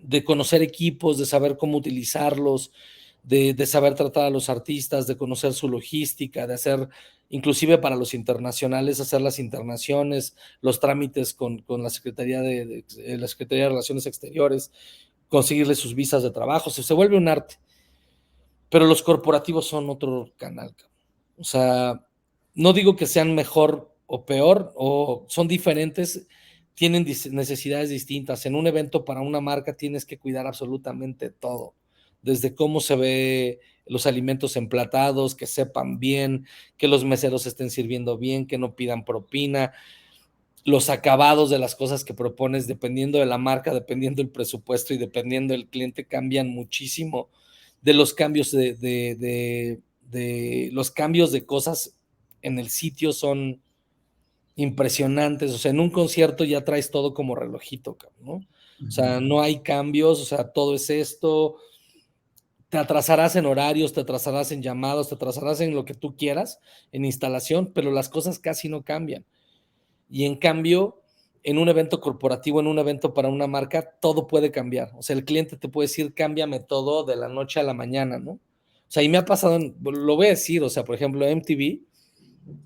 de conocer equipos, de saber cómo utilizarlos, de saber tratar a los artistas, de conocer su logística, de hacer, inclusive para los internacionales, hacer las internaciones, los trámites con la Secretaría la Secretaría de Relaciones Exteriores, conseguirles sus visas de trabajo, se vuelve un arte. Pero los corporativos son otro canal. O sea, no digo que sean mejor o peor, o son diferentes, tienen necesidades distintas. En un evento para una marca tienes que cuidar absolutamente todo, desde cómo se ve los alimentos emplatados, que sepan bien, que los meseros estén sirviendo bien, que no pidan propina, los acabados de las cosas que propones, dependiendo de la marca, dependiendo del presupuesto y dependiendo del cliente, cambian muchísimo. De los cambios de los cambios de cosas en el sitio son impresionantes. O sea, en un concierto ya traes todo como relojito, ¿no? O sea, no hay cambios, o sea, todo es esto. Te atrasarás en horarios, te atrasarás en llamados, te atrasarás en lo que tú quieras, en instalación, pero las cosas casi no cambian. Y en cambio, en un evento corporativo, en un evento para una marca, todo puede cambiar. O sea, el cliente te puede decir, cámbiame todo de la noche a la mañana, ¿no? O sea, y me ha pasado, lo voy a decir, o sea, por ejemplo, MTV,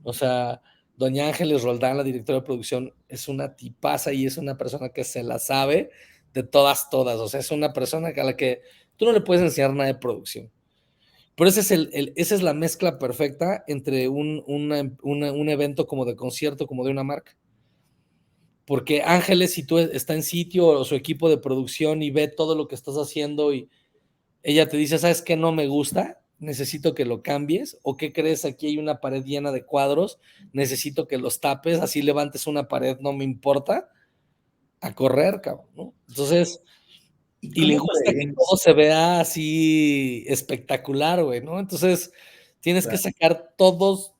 o sea, doña Ángeles Roldán, la directora de producción, es una tipaza y es una persona que se la sabe de todas, todas. O sea, es una persona a la que tú no le puedes enseñar nada de producción. Pero esa es la mezcla perfecta entre un evento como de concierto, como de una marca. Porque Ángeles, si tú está en sitio o su equipo de producción y ve todo lo que estás haciendo y ella te dice, ¿sabes qué? No me gusta, necesito que lo cambies. ¿O qué crees? Aquí hay una pared llena de cuadros, necesito que los tapes, así levantes una pared, no me importa, a correr, cabrón, ¿no? Entonces, ¿Y y le cómo gusta que todo previenes? se vea así espectacular, güey, ¿no? Entonces, tienes que Claro. sacar todos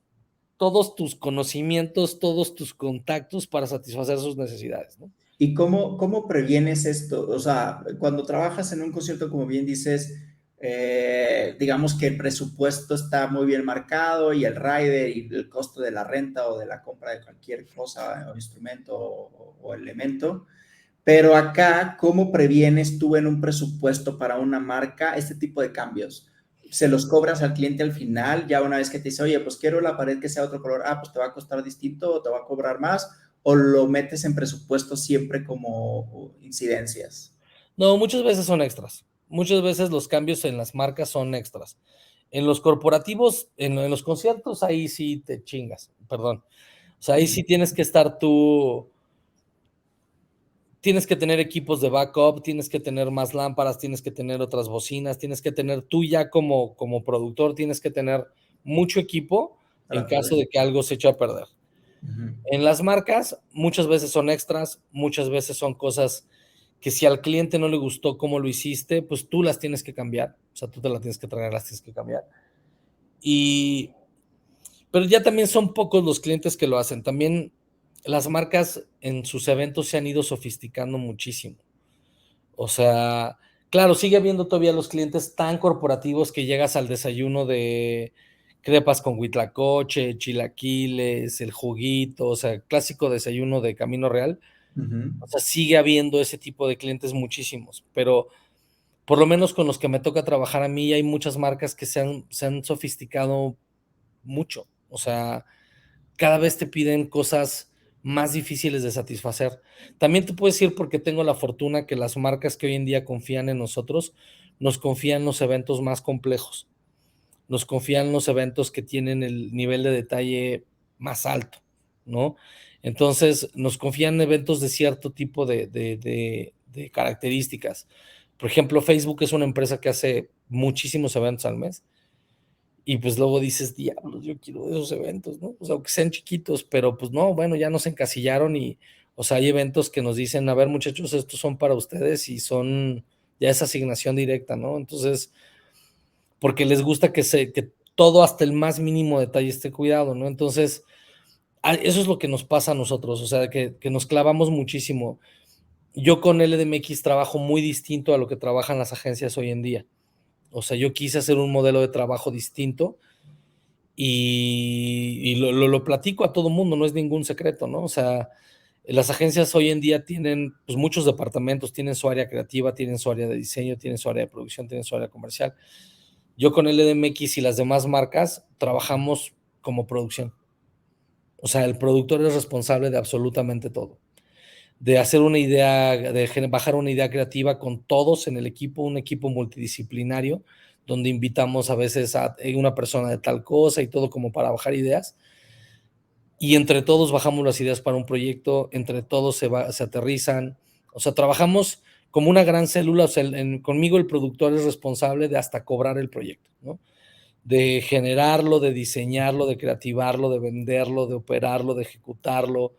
tus conocimientos, todos tus contactos para satisfacer sus necesidades, ¿no? ¿Y cómo previenes esto? O sea, cuando trabajas en un concierto, como bien dices, digamos que el presupuesto está muy bien marcado y el rider y el costo de la renta o de la compra de cualquier cosa o instrumento o elemento. Pero acá, ¿cómo previenes tú en un presupuesto para una marca este tipo de cambios? ¿Se los cobras al cliente al final, ya una vez que te dice, oye, pues quiero la pared que sea otro color, pues te va a costar distinto o te va a cobrar más? ¿O lo metes en presupuesto siempre como incidencias? No, muchas veces son extras. Muchas veces los cambios en las marcas son extras. En los corporativos, en los conciertos, ahí sí te chingas, perdón. O sea, ahí sí tienes que estar tú, tienes que tener equipos de backup, tienes que tener más lámparas, tienes que tener otras bocinas, tienes que tener tú ya como productor, tienes que tener mucho equipo en Para caso poder. de que algo se eche a perder. Ujú. En las marcas, muchas veces son extras, muchas veces son cosas que si al cliente no le gustó cómo lo hiciste, pues tú las tienes que cambiar. O sea, tú te las tienes que traer, las tienes que cambiar. Y, pero ya también son pocos los clientes que lo hacen. También las marcas en sus eventos se han ido sofisticando muchísimo. O sea, claro, sigue habiendo todavía los clientes tan corporativos que llegas al desayuno de crepas con huitlacoche, chilaquiles, el juguito, o sea, clásico desayuno de Camino Real. Ujú. O sea, sigue habiendo ese tipo de clientes muchísimos, pero por lo menos con los que me toca trabajar a mí hay muchas marcas que se han sofisticado mucho. O sea, cada vez te piden cosas más difíciles de satisfacer. También te puedo decir porque tengo la fortuna que las marcas que hoy en día confían en nosotros, nos confían los eventos más complejos, nos confían los eventos que tienen el nivel de detalle más alto, ¿no? Entonces, nos confían eventos de cierto tipo de características. Por ejemplo, Facebook es una empresa que hace muchísimos eventos al mes y pues luego dices, diablos, yo quiero esos eventos, ¿no? O sea, aunque sean chiquitos, pero pues no, bueno, ya nos encasillaron y, o sea, hay eventos que nos dicen, a ver, muchachos, estos son para ustedes y son ya esa asignación directa, ¿no? Entonces, porque les gusta que todo hasta el más mínimo detalle esté cuidado, ¿no? Entonces, eso es lo que nos pasa a nosotros, o sea, que nos clavamos muchísimo. Yo con LDMX trabajo muy distinto a lo que trabajan las agencias hoy en día. O sea, yo quise hacer un modelo de trabajo distinto y lo platico a todo mundo, no es ningún secreto, ¿no? O sea, las agencias hoy en día tienen pues, muchos departamentos, tienen su área creativa, tienen su área de diseño, tienen su área de producción, tienen su área comercial. Yo con LDMX y las demás marcas trabajamos como producción. O sea, el productor es responsable de absolutamente todo. De hacer una idea, de bajar una idea creativa con todos en el equipo, un equipo multidisciplinario, donde invitamos a veces a una persona de tal cosa y todo como para bajar ideas. Y entre todos bajamos las ideas para un proyecto, entre todos se aterrizan. O sea, trabajamos como una gran célula. O sea, conmigo el productor es responsable de hasta cobrar el proyecto, ¿no? De generarlo, de diseñarlo, de creativarlo, de venderlo, de operarlo, de ejecutarlo,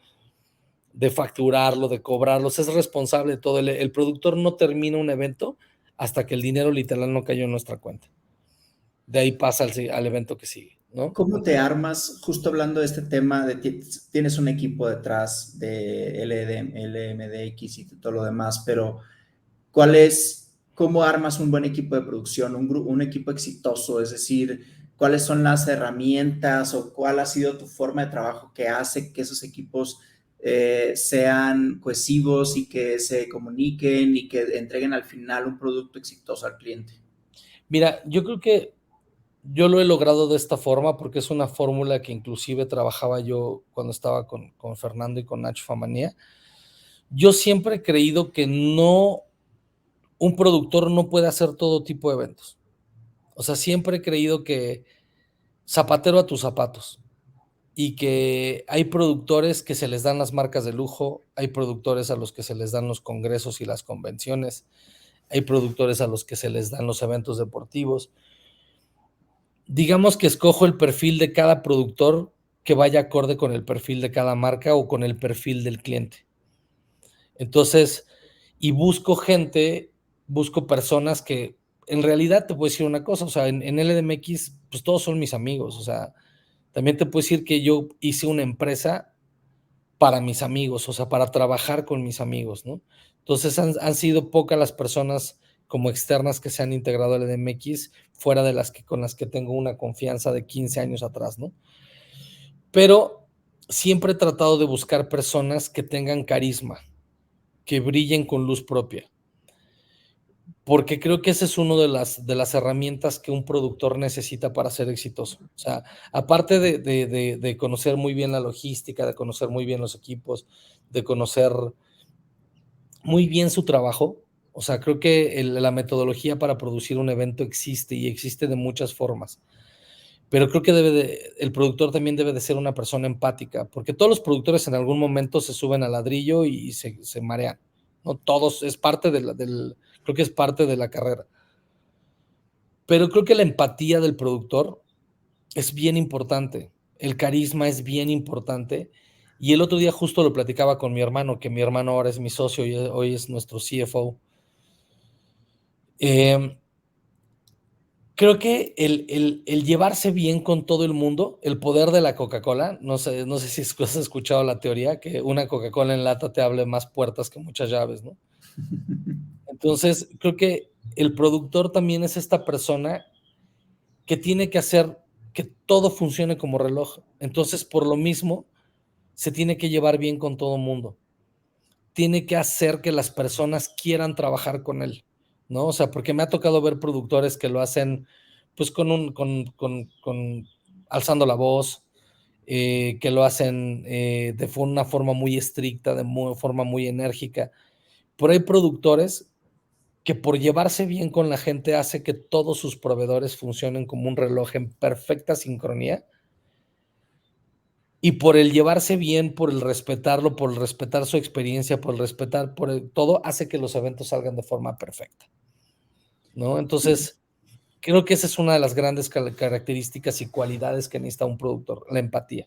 de facturarlo, de cobrarlo. O sea, es responsable de todo. El productor no termina un evento hasta que el dinero literal no cayó en nuestra cuenta. De ahí pasa al evento que sigue, ¿no? ¿Cómo te armas, justo hablando de este tema, tienes un equipo detrás de LMDX y todo lo demás, pero cómo armas un buen equipo de producción, un equipo exitoso? Es decir, ¿cuáles son las herramientas o cuál ha sido tu forma de trabajo que hace que esos equipos sean cohesivos y que se comuniquen y que entreguen al final un producto exitoso al cliente? Mira, yo creo que yo lo he logrado de esta forma porque es una fórmula que inclusive trabajaba yo cuando estaba con Fernando y con Nacho Famanía. Yo siempre he creído que no, un productor no puede hacer todo tipo de eventos. O sea, siempre he creído que zapatero a tus zapatos y que hay productores que se les dan las marcas de lujo, hay productores a los que se les dan los congresos y las convenciones, hay productores a los que se les dan los eventos deportivos. Digamos que escojo el perfil de cada productor que vaya acorde con el perfil de cada marca o con el perfil del cliente. Entonces, y busco personas que en realidad te puedo decir una cosa, o sea, en LDMX, pues todos son mis amigos, o sea, también te puedo decir que yo hice una empresa para mis amigos, o sea, para trabajar con mis amigos, ¿no? Entonces han sido pocas las personas como externas que se han integrado al LDMX, fuera de las que con las que tengo una confianza de 15 años atrás, ¿no? Pero siempre he tratado de buscar personas que tengan carisma, que brillen con luz propia, porque creo que esa es una de las herramientas que un productor necesita para ser exitoso. O sea, aparte de conocer muy bien la logística, de conocer muy bien los equipos, de conocer muy bien su trabajo, o sea, creo que la metodología para producir un evento existe y existe de muchas formas. Pero creo que el productor también debe de ser una persona empática, porque todos los productores en algún momento se suben al ladrillo y se marean, ¿no? Todos, es parte creo que es parte de la carrera. Pero creo que la empatía del productor es bien importante, el carisma es bien importante. Y el otro día justo lo platicaba con mi hermano, que mi hermano ahora es mi socio y hoy es nuestro CFO. Eh, Creo que el llevarse bien con todo el mundo, el poder de la Coca-Cola, no sé si has escuchado la teoría, que una Coca-Cola en lata te abre más puertas que muchas llaves, ¿no? Entonces, creo que el productor también es esta persona que tiene que hacer que todo funcione como reloj. Entonces, por lo mismo, se tiene que llevar bien con todo el mundo. Tiene que hacer que las personas quieran trabajar con él, ¿no? O sea, porque me ha tocado ver productores que lo hacen, pues, con alzando la voz, que lo hacen de una forma muy estricta, forma muy enérgica. Pero hay productores que por llevarse bien con la gente hace que todos sus proveedores funcionen como un reloj en perfecta sincronía. Y por el llevarse bien, por el respetarlo, por el respetar su experiencia, por el respetar, todo, hace que los eventos salgan de forma perfecta, ¿no? Entonces, creo que esa es una de las grandes características y cualidades que necesita un productor, la empatía.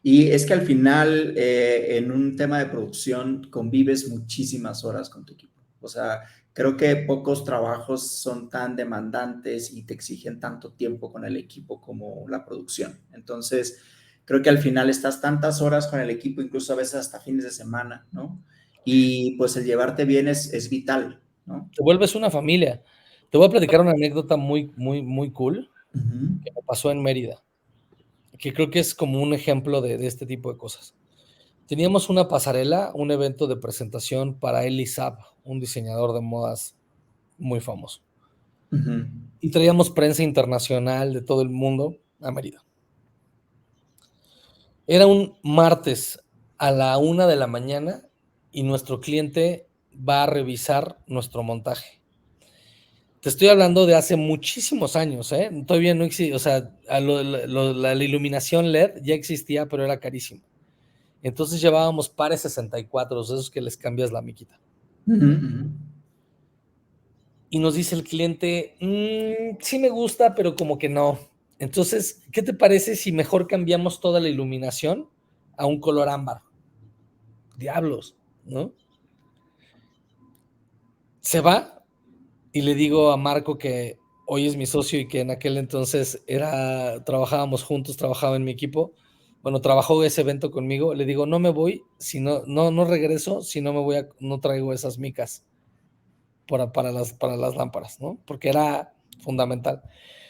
Y es que al final, en un tema de producción, convives muchísimas horas con tu equipo. O sea, creo que pocos trabajos son tan demandantes y te exigen tanto tiempo con el equipo como la producción. Entonces, creo que al final estás tantas horas con el equipo, incluso a veces hasta fines de semana, ¿no? Y pues el llevarte bien es vital, ¿no? Te vuelves una familia. Te voy a platicar una anécdota muy, muy, muy cool Ujú, que me pasó en Mérida, que creo que es como un ejemplo de este tipo de cosas. Teníamos una pasarela, un evento de presentación para Elie Saab, un diseñador de modas muy famoso. ujú. Y traíamos prensa internacional de todo el mundo a Mérida. Era un martes a la 1 de la mañana y nuestro cliente va a revisar nuestro montaje. Te estoy hablando de hace muchísimos años, ¿eh? Todavía no existe, o sea, la iluminación LED ya existía, pero era carísimo. Entonces llevábamos pares 64, esos que les cambias la miquita. Ujú, ujú. Y nos dice el cliente, sí me gusta, pero como que no. Entonces, ¿qué te parece si mejor cambiamos toda la iluminación a un color ámbar? Diablos, ¿no? Se va y le digo a Marco que hoy es mi socio y que en aquel entonces trabajábamos juntos, trabajaba en mi equipo. Bueno, trabajó ese evento conmigo. Le digo, no me voy, si no regreso, si no no traigo esas micas para las lámparas, ¿no? Porque era fundamental.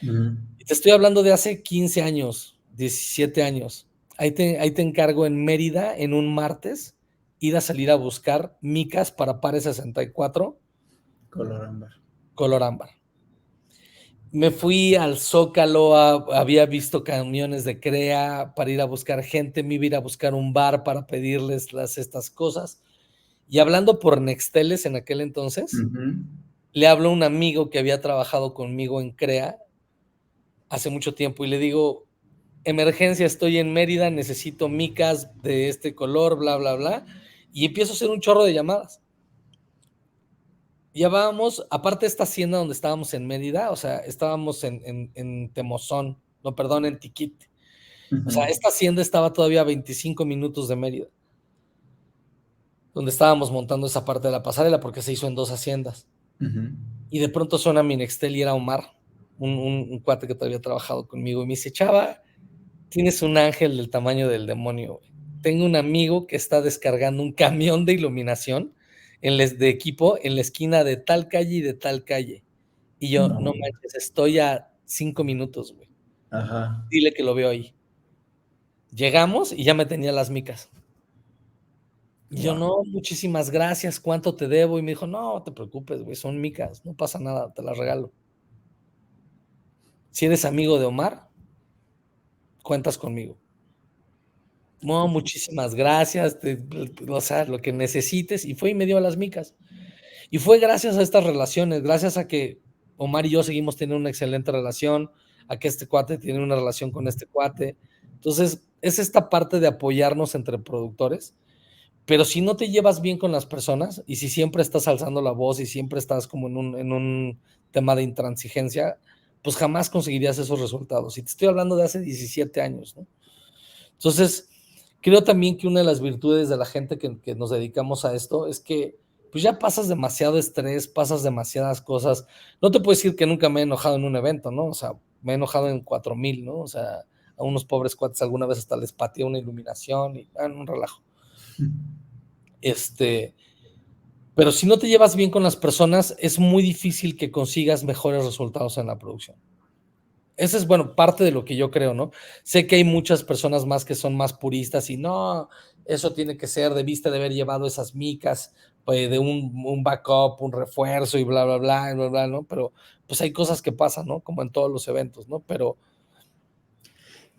Ujú. Y te estoy hablando de hace 15 años, 17 años. ahí te encargo en Mérida, en un martes, ir a salir a buscar micas para Pares 64. Color ámbar. Color ámbar. Me fui al Zócalo, había visto camiones de CREA para ir a buscar gente, me iba a ir a buscar un bar para pedirles estas cosas. Y hablando por Nexteles en aquel entonces, le hablo a un amigo que había trabajado conmigo en CREA hace mucho tiempo y le digo, emergencia, estoy en Mérida, necesito micas de este color, bla, bla, bla. Y empiezo a hacer un chorro de llamadas. Llevábamos, aparte de esta hacienda donde estábamos en Mérida, o sea, estábamos en Temozón, no, perdón, en Tiquite. O sea, esta hacienda estaba todavía a 25 minutos de Mérida, donde estábamos montando esa parte de la pasarela, porque se hizo en 2 haciendas. Y de pronto suena mi Nextel y era Omar, un cuate que todavía había trabajado conmigo, y me dice, Chava, tienes un ángel del tamaño del demonio, güey. Tengo un amigo que está descargando un camión de iluminación de equipo en la esquina de tal calle y de tal calle. Y yo, no manches, estoy a 5 minutos, güey. Ajá. Dile que lo veo ahí. Llegamos y ya me tenía las micas. Y yo, no, muchísimas gracias, ¿cuánto te debo? Y me dijo, no te preocupes, güey, son micas, no pasa nada, te las regalo. Si eres amigo de Omar, cuentas conmigo. No, muchísimas gracias, o sea, lo que necesites. Y fue y me dio las micas. Y fue gracias a estas relaciones, gracias a que Omar y yo seguimos teniendo una excelente relación, a que este cuate tiene una relación con este cuate. Entonces, es esta parte de apoyarnos entre productores, pero si no te llevas bien con las personas y si siempre estás alzando la voz y siempre estás como en un tema de intransigencia, pues jamás conseguirías esos resultados. Y te estoy hablando de hace 17 años, ¿no? Entonces, creo también que una de las virtudes de la gente que nos dedicamos a esto es que pues ya pasas demasiado estrés, pasas demasiadas cosas. No te puedo decir que nunca me he enojado en un evento, ¿no? O sea, me he enojado en 4,000, ¿no? O sea, a unos pobres cuates alguna vez hasta les pateé una iluminación y un relajo. Pero si no te llevas bien con las personas, es muy difícil que consigas mejores resultados en la producción. Esa es, bueno, parte de lo que yo creo, ¿no? Sé que hay muchas personas más que son más puristas y no, eso tiene que ser, debiste de haber llevado esas micas pues, de un backup, un refuerzo y bla, bla, bla, bla, bla, ¿no? Pero pues hay cosas que pasan, ¿no? Como en todos los eventos, ¿no? Pero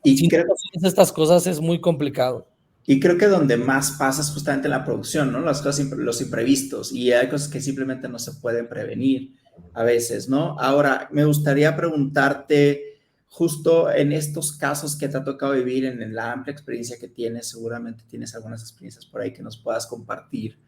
si no consigues estas cosas es muy complicado. Y creo que donde más pasa es justamente en la producción, ¿no? Las cosas, los imprevistos, y hay cosas que simplemente no se pueden prevenir a veces, ¿no? Ahora, me gustaría preguntarte, justo en estos casos que te ha tocado vivir, en la amplia experiencia que tienes, seguramente tienes algunas experiencias por ahí que nos puedas compartir.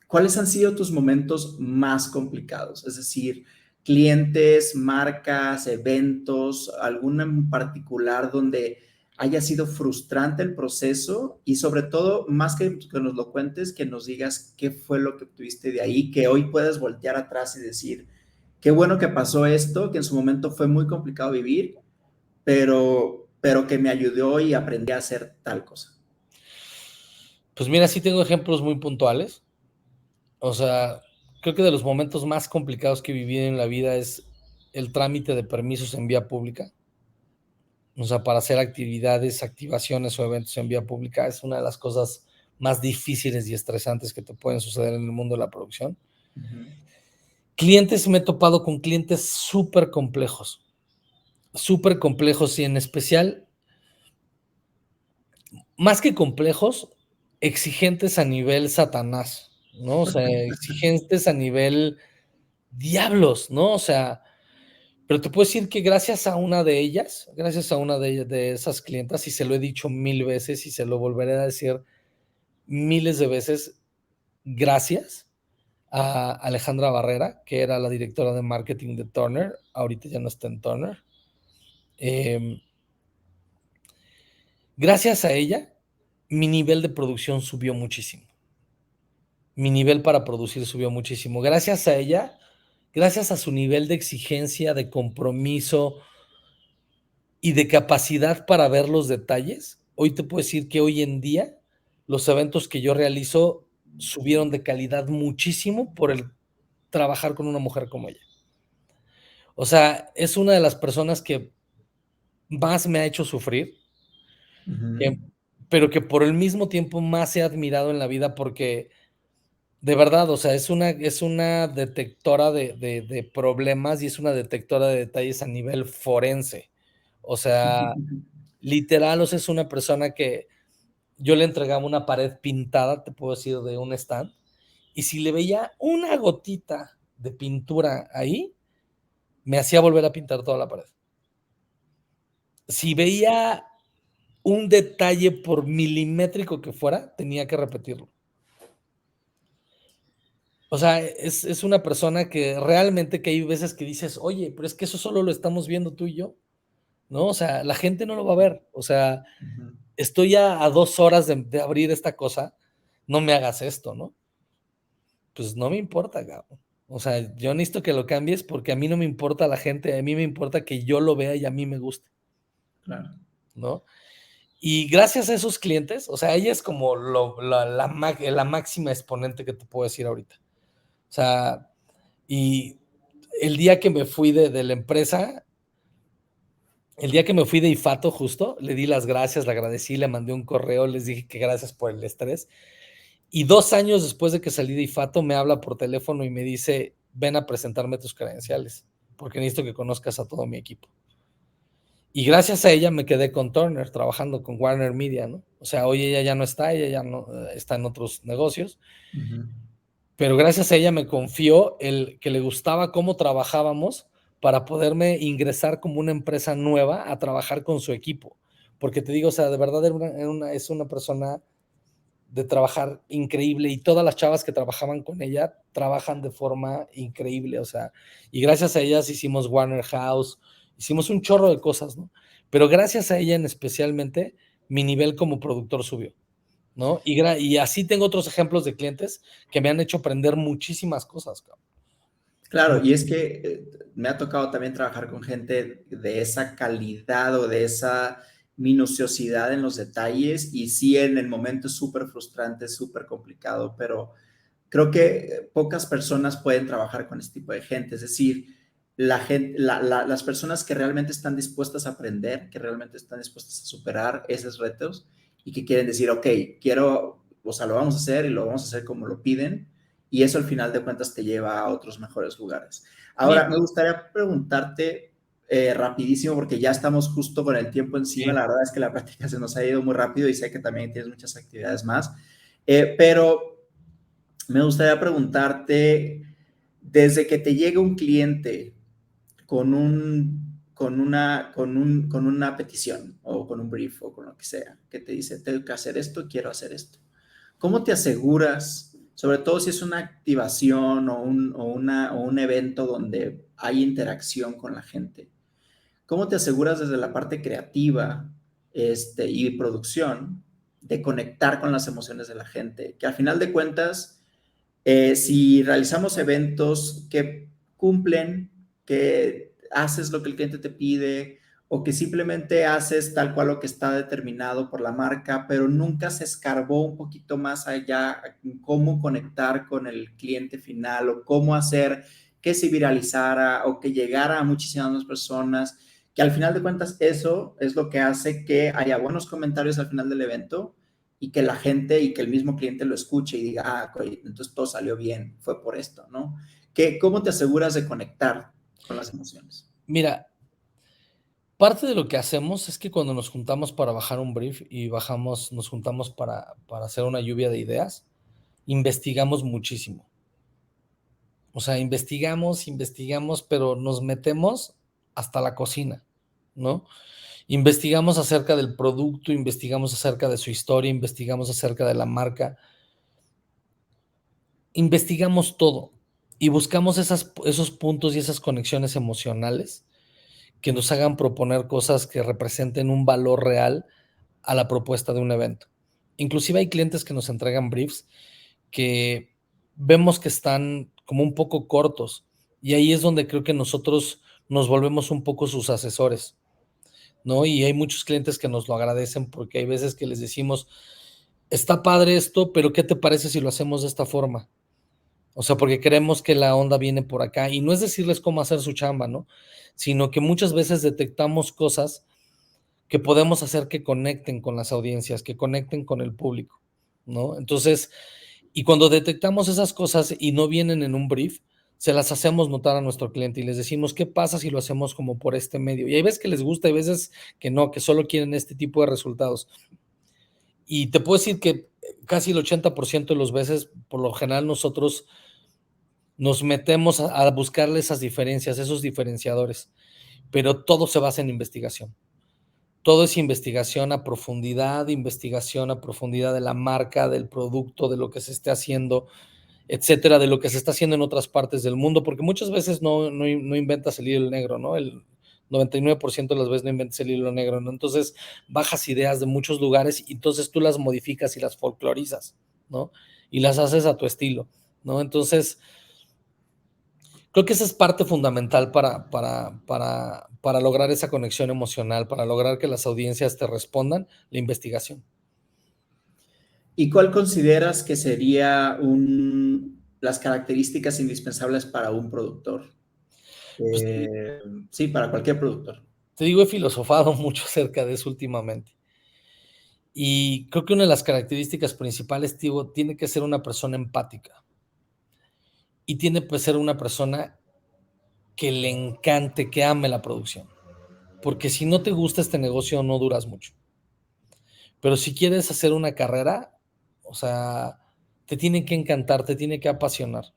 ¿Cuáles han sido tus momentos más complicados? Es decir, clientes, marcas, eventos, alguna en particular donde haya sido frustrante el proceso y sobre todo, más que nos lo cuentes, que nos digas qué fue lo que obtuviste de ahí, que hoy puedes voltear atrás y decir, qué bueno que pasó esto, que en su momento fue muy complicado vivir, pero que me ayudó y aprendí a hacer tal cosa. Pues mira, sí tengo ejemplos muy puntuales. O sea, creo que de los momentos más complicados que he vivido en la vida es el trámite de permisos en vía pública. O sea, para hacer actividades, activaciones o eventos en vía pública es una de las cosas más difíciles y estresantes que te pueden suceder en el mundo de la producción. Clientes, me he topado con clientes súper complejos y en especial, más que complejos, exigentes a nivel Satanás, ¿no? O sea, exigentes a nivel diablos, ¿no? O sea, pero te puedo decir que gracias a una de ellas, de esas clientas, y se lo he dicho 1000 veces y se lo volveré a decir miles de veces, gracias a Alejandra Barrera, que era la directora de marketing de Turner, ahorita ya no está en Turner. Gracias a ella, mi nivel de producción subió muchísimo. Mi nivel para producir subió muchísimo. Gracias a ella, gracias a su nivel de exigencia, de compromiso y de capacidad para ver los detalles, hoy te puedo decir que hoy en día los eventos que yo realizo subieron de calidad muchísimo por el trabajar con una mujer como ella. O sea, es una de las personas que más me ha hecho sufrir, Ujú. pero que por el mismo tiempo más he admirado en la vida porque de verdad, o sea, es una detectora de problemas y es una detectora de detalles a nivel forense. O sea, literal, o sea, es una persona que yo le entregaba una pared pintada, te puedo decir, de un stand, y si le veía una gotita de pintura ahí, me hacía volver a pintar toda la pared. Si veía un detalle por milimétrico que fuera, tenía que repetirlo. O sea, es una persona que realmente que hay veces que dices, oye, pero es que eso solo lo estamos viendo tú y yo, ¿no? O sea, la gente no lo va a ver. O sea, Ujú. estoy a 2 horas de abrir esta cosa, no me hagas esto, ¿no? Pues no me importa, cabrón. O sea, yo necesito que lo cambies porque a mí no me importa la gente, a mí me importa que yo lo vea y a mí me guste, Claro. ¿no? Y gracias a esos clientes, o sea, ella es como la máxima exponente que te puedo decir ahorita. O sea, y el día que me fui de la empresa, el día que me fui de Ifato justo, le di las gracias, le agradecí, le mandé un correo, les dije que gracias por el estrés. Y 2 años después de que salí de Ifato, me habla por teléfono y me dice, ven a presentarme tus credenciales, porque necesito que conozcas a todo mi equipo. Y gracias a ella me quedé con Turner, trabajando con Warner Media, ¿no? O sea, hoy ella ya no está, ella ya no está en otros negocios, Ujú. pero gracias a ella me confió el que le gustaba cómo trabajábamos para poderme ingresar como una empresa nueva a trabajar con su equipo. Porque te digo, o sea, de verdad es una persona de trabajar increíble y todas las chavas que trabajaban con ella trabajan de forma increíble, o sea, y gracias a ellas hicimos Warner House, hicimos un chorro de cosas, ¿no? Pero gracias a ella en especialmente, mi nivel como productor subió, ¿no? Y así tengo otros ejemplos de clientes que me han hecho aprender muchísimas cosas, cabrón. Claro, y es que me ha tocado también trabajar con gente de esa calidad o de esa minuciosidad en los detalles y sí en el momento es súper frustrante, súper complicado, pero creo que pocas personas pueden trabajar con este tipo de gente, es decir, las personas que realmente están dispuestas a aprender, que realmente están dispuestas a superar esos retos y que quieren decir, ok, quiero, o sea, lo vamos a hacer y lo vamos a hacer como lo piden, y eso al final de cuentas te lleva a otros mejores lugares. Ahora, me gustaría preguntarte rapidísimo, porque ya estamos justo con el tiempo encima, Sí. la verdad es que la práctica se nos ha ido muy rápido y sé que también tienes muchas actividades más, pero me gustaría preguntarte, desde que te llega un cliente con una petición o con un brief o con lo que sea, que te dice, tengo que hacer esto, quiero hacer esto. ¿Cómo te aseguras, sobre todo si es una activación o un evento donde hay interacción con la gente? ¿Cómo te aseguras desde la parte creativa y producción de conectar con las emociones de la gente? Que al final de cuentas, si realizamos eventos que cumplen, que haces lo que el cliente te pide o que simplemente haces tal cual lo que está determinado por la marca, pero nunca se escarbó un poquito más allá en cómo conectar con el cliente final o cómo hacer que se viralizara o que llegara a muchísimas más personas, que al final de cuentas eso es lo que hace que haya buenos comentarios al final del evento y que la gente y que el mismo cliente lo escuche y diga, ah, okay, entonces todo salió bien, fue por esto, ¿no? ¿Cómo te aseguras de conectar con las emociones? Mira, parte de lo que hacemos es que cuando nos juntamos para bajar un brief y nos juntamos para hacer una lluvia de ideas, investigamos muchísimo. O sea, investigamos, pero nos metemos hasta la cocina, ¿no? Investigamos acerca del producto, investigamos acerca de su historia, investigamos acerca de la marca, investigamos todo y buscamos esos puntos y esas conexiones emocionales que nos hagan proponer cosas que representen un valor real a la propuesta de un evento. Inclusive hay clientes que nos entregan briefs que vemos que están como un poco cortos y ahí es donde creo que nosotros nos volvemos un poco sus asesores, ¿no? Y hay muchos clientes que nos lo agradecen porque hay veces que les decimos, está padre esto, pero ¿qué te parece si lo hacemos de esta forma? O sea, porque creemos que la onda viene por acá y no es decirles cómo hacer su chamba, ¿no? Sino que muchas veces detectamos cosas que podemos hacer que conecten con las audiencias, que conecten con el público, ¿no? Entonces, y cuando detectamos esas cosas y no vienen en un brief, se las hacemos notar a nuestro cliente y les decimos, ¿qué pasa si lo hacemos como por este medio? Y hay veces que les gusta, hay veces que no, que solo quieren este tipo de resultados. Y te puedo decir que casi el 80% de las veces, por lo general, nosotros nos metemos a buscarle esas diferencias, esos diferenciadores, pero todo se basa en investigación. Todo es investigación a profundidad de la marca, del producto, de lo que se esté haciendo, etcétera, de lo que se está haciendo en otras partes del mundo, porque muchas veces no inventas el hilo negro, ¿no? El 99% de las veces no inventas el hilo negro, ¿no? Entonces, bajas ideas de muchos lugares y entonces tú las modificas y las folclorizas, ¿no? Y las haces a tu estilo, ¿no? Entonces, creo que esa es parte fundamental para lograr esa conexión emocional, para lograr que las audiencias te respondan, la investigación. ¿Y cuál consideras que sería las características indispensables para un productor? Pues, Sí, para cualquier productor. te digo, he filosofado mucho acerca de eso últimamente. Y creo que una de las características principales, digo, tiene que ser una persona empática. Y tiene que ser una persona que le encante, que ame la producción. Porque si no te gusta este negocio, no duras mucho. Pero si quieres hacer una carrera, o sea, te tiene que encantar, te tiene que apasionar.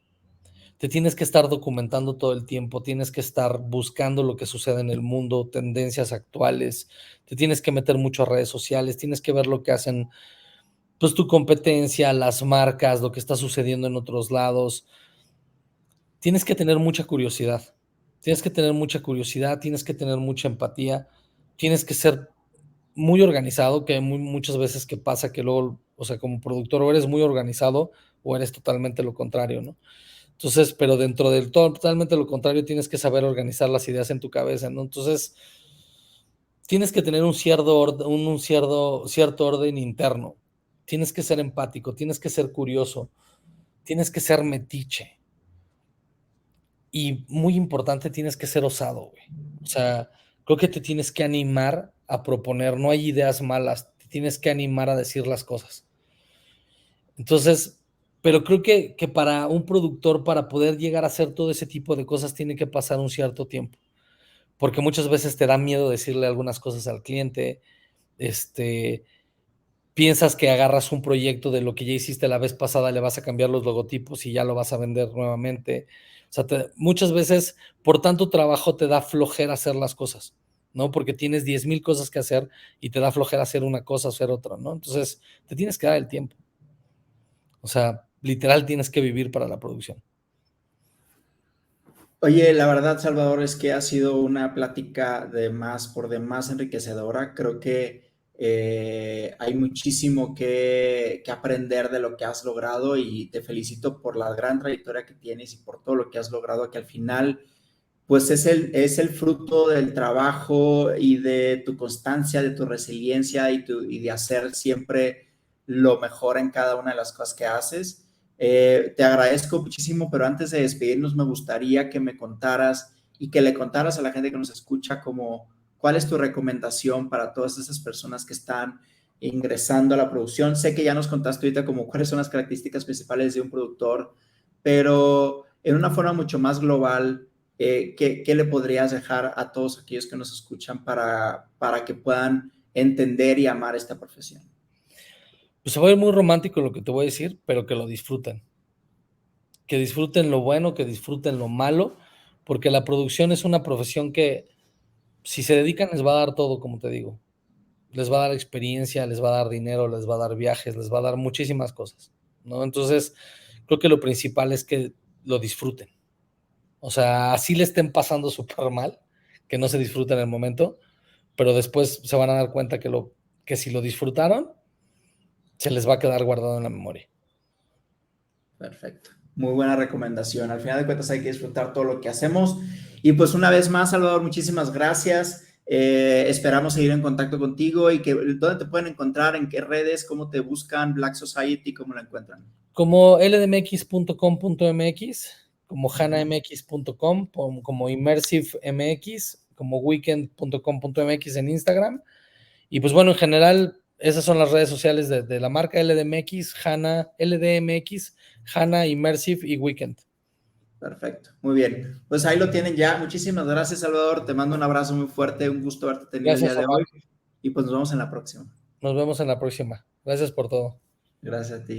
Te tienes que estar documentando todo el tiempo, tienes que estar buscando lo que sucede en el mundo, tendencias actuales, te tienes que meter mucho a redes sociales, tienes que ver lo que hacen, pues, tu competencia, las marcas, lo que está sucediendo en otros lados. Tienes que tener mucha curiosidad, tienes que tener mucha curiosidad, tienes que tener mucha empatía, tienes que ser muy organizado, que hay muchas veces que pasa que luego, o sea, como productor o eres muy organizado o eres totalmente lo contrario, ¿no? Entonces, pero dentro del todo, totalmente lo contrario, tienes que saber organizar las ideas en tu cabeza, ¿no? Entonces, tienes que tener cierto orden interno. Tienes que ser empático, tienes que ser curioso, tienes que ser metiche. Y muy importante, tienes que ser osado, güey. O sea, creo que te tienes que animar a proponer, no hay ideas malas, te tienes que animar a decir las cosas. Entonces, pero creo que para un productor, para poder llegar a hacer todo ese tipo de cosas, tiene que pasar un cierto tiempo, porque muchas veces te da miedo decirle algunas cosas al cliente, este, piensas que agarras un proyecto de lo que ya hiciste la vez pasada, le vas a cambiar los logotipos y ya lo vas a vender nuevamente. O sea, muchas veces por tanto trabajo te da flojera hacer las cosas, ¿no? Porque tienes 10,000 cosas que hacer y te da flojera hacer una cosa, hacer otra, ¿no? Entonces, te tienes que dar el tiempo. O sea, literal tienes que vivir para la producción. Oye, la verdad, Salvador, es que ha sido una plática de más por demás enriquecedora. Creo que hay muchísimo que aprender de lo que has logrado y te felicito por la gran trayectoria que tienes y por todo lo que has logrado, que al final, pues es el fruto del trabajo y de tu constancia, de tu resiliencia y de hacer siempre lo mejor en cada una de las cosas que haces. Te agradezco muchísimo, pero antes de despedirnos me gustaría que me contaras y que le contaras a la gente que nos escucha como cuál es tu recomendación para todas esas personas que están ingresando a la producción. Sé que ya nos contaste ahorita como cuáles son las características principales de un productor, pero en una forma mucho más global, ¿qué le podrías dejar a todos aquellos que nos escuchan para que puedan entender y amar esta profesión? Pues se va a ir muy romántico lo que te voy a decir, pero que lo disfruten. Que disfruten lo bueno, que disfruten lo malo, porque la producción es una profesión que si se dedican les va a dar todo, como te digo. Les va a dar experiencia, les va a dar dinero, les va a dar viajes, les va a dar muchísimas cosas, ¿no? Entonces, creo que lo principal es que lo disfruten. O sea, así le estén pasando súper mal, que no se disfruten en el momento, pero después se van a dar cuenta que si lo disfrutaron, se les va a quedar guardado en la memoria. Perfecto. Muy buena recomendación. Al final de cuentas hay que disfrutar todo lo que hacemos. Y pues una vez más, Salvador, muchísimas gracias. Esperamos seguir en contacto contigo y dónde te pueden encontrar, en qué redes, cómo te buscan, Black Society, cómo la encuentran. Como ldmx.com.mx, como hanamx.com, como immersivemx, como weekend.com.mx en Instagram Y pues bueno, en general, esas son las redes sociales de la marca LDMX, HANA, LDMX, HANA, Immersive y Weekend. Perfecto, muy bien. Pues ahí lo tienen ya. Muchísimas gracias, Salvador. Te mando un abrazo muy fuerte, un gusto haberte tenido Gracias, el día de Omar. hoy. Y pues nos vemos en la próxima. Nos vemos en la próxima. Gracias por todo. Gracias a ti.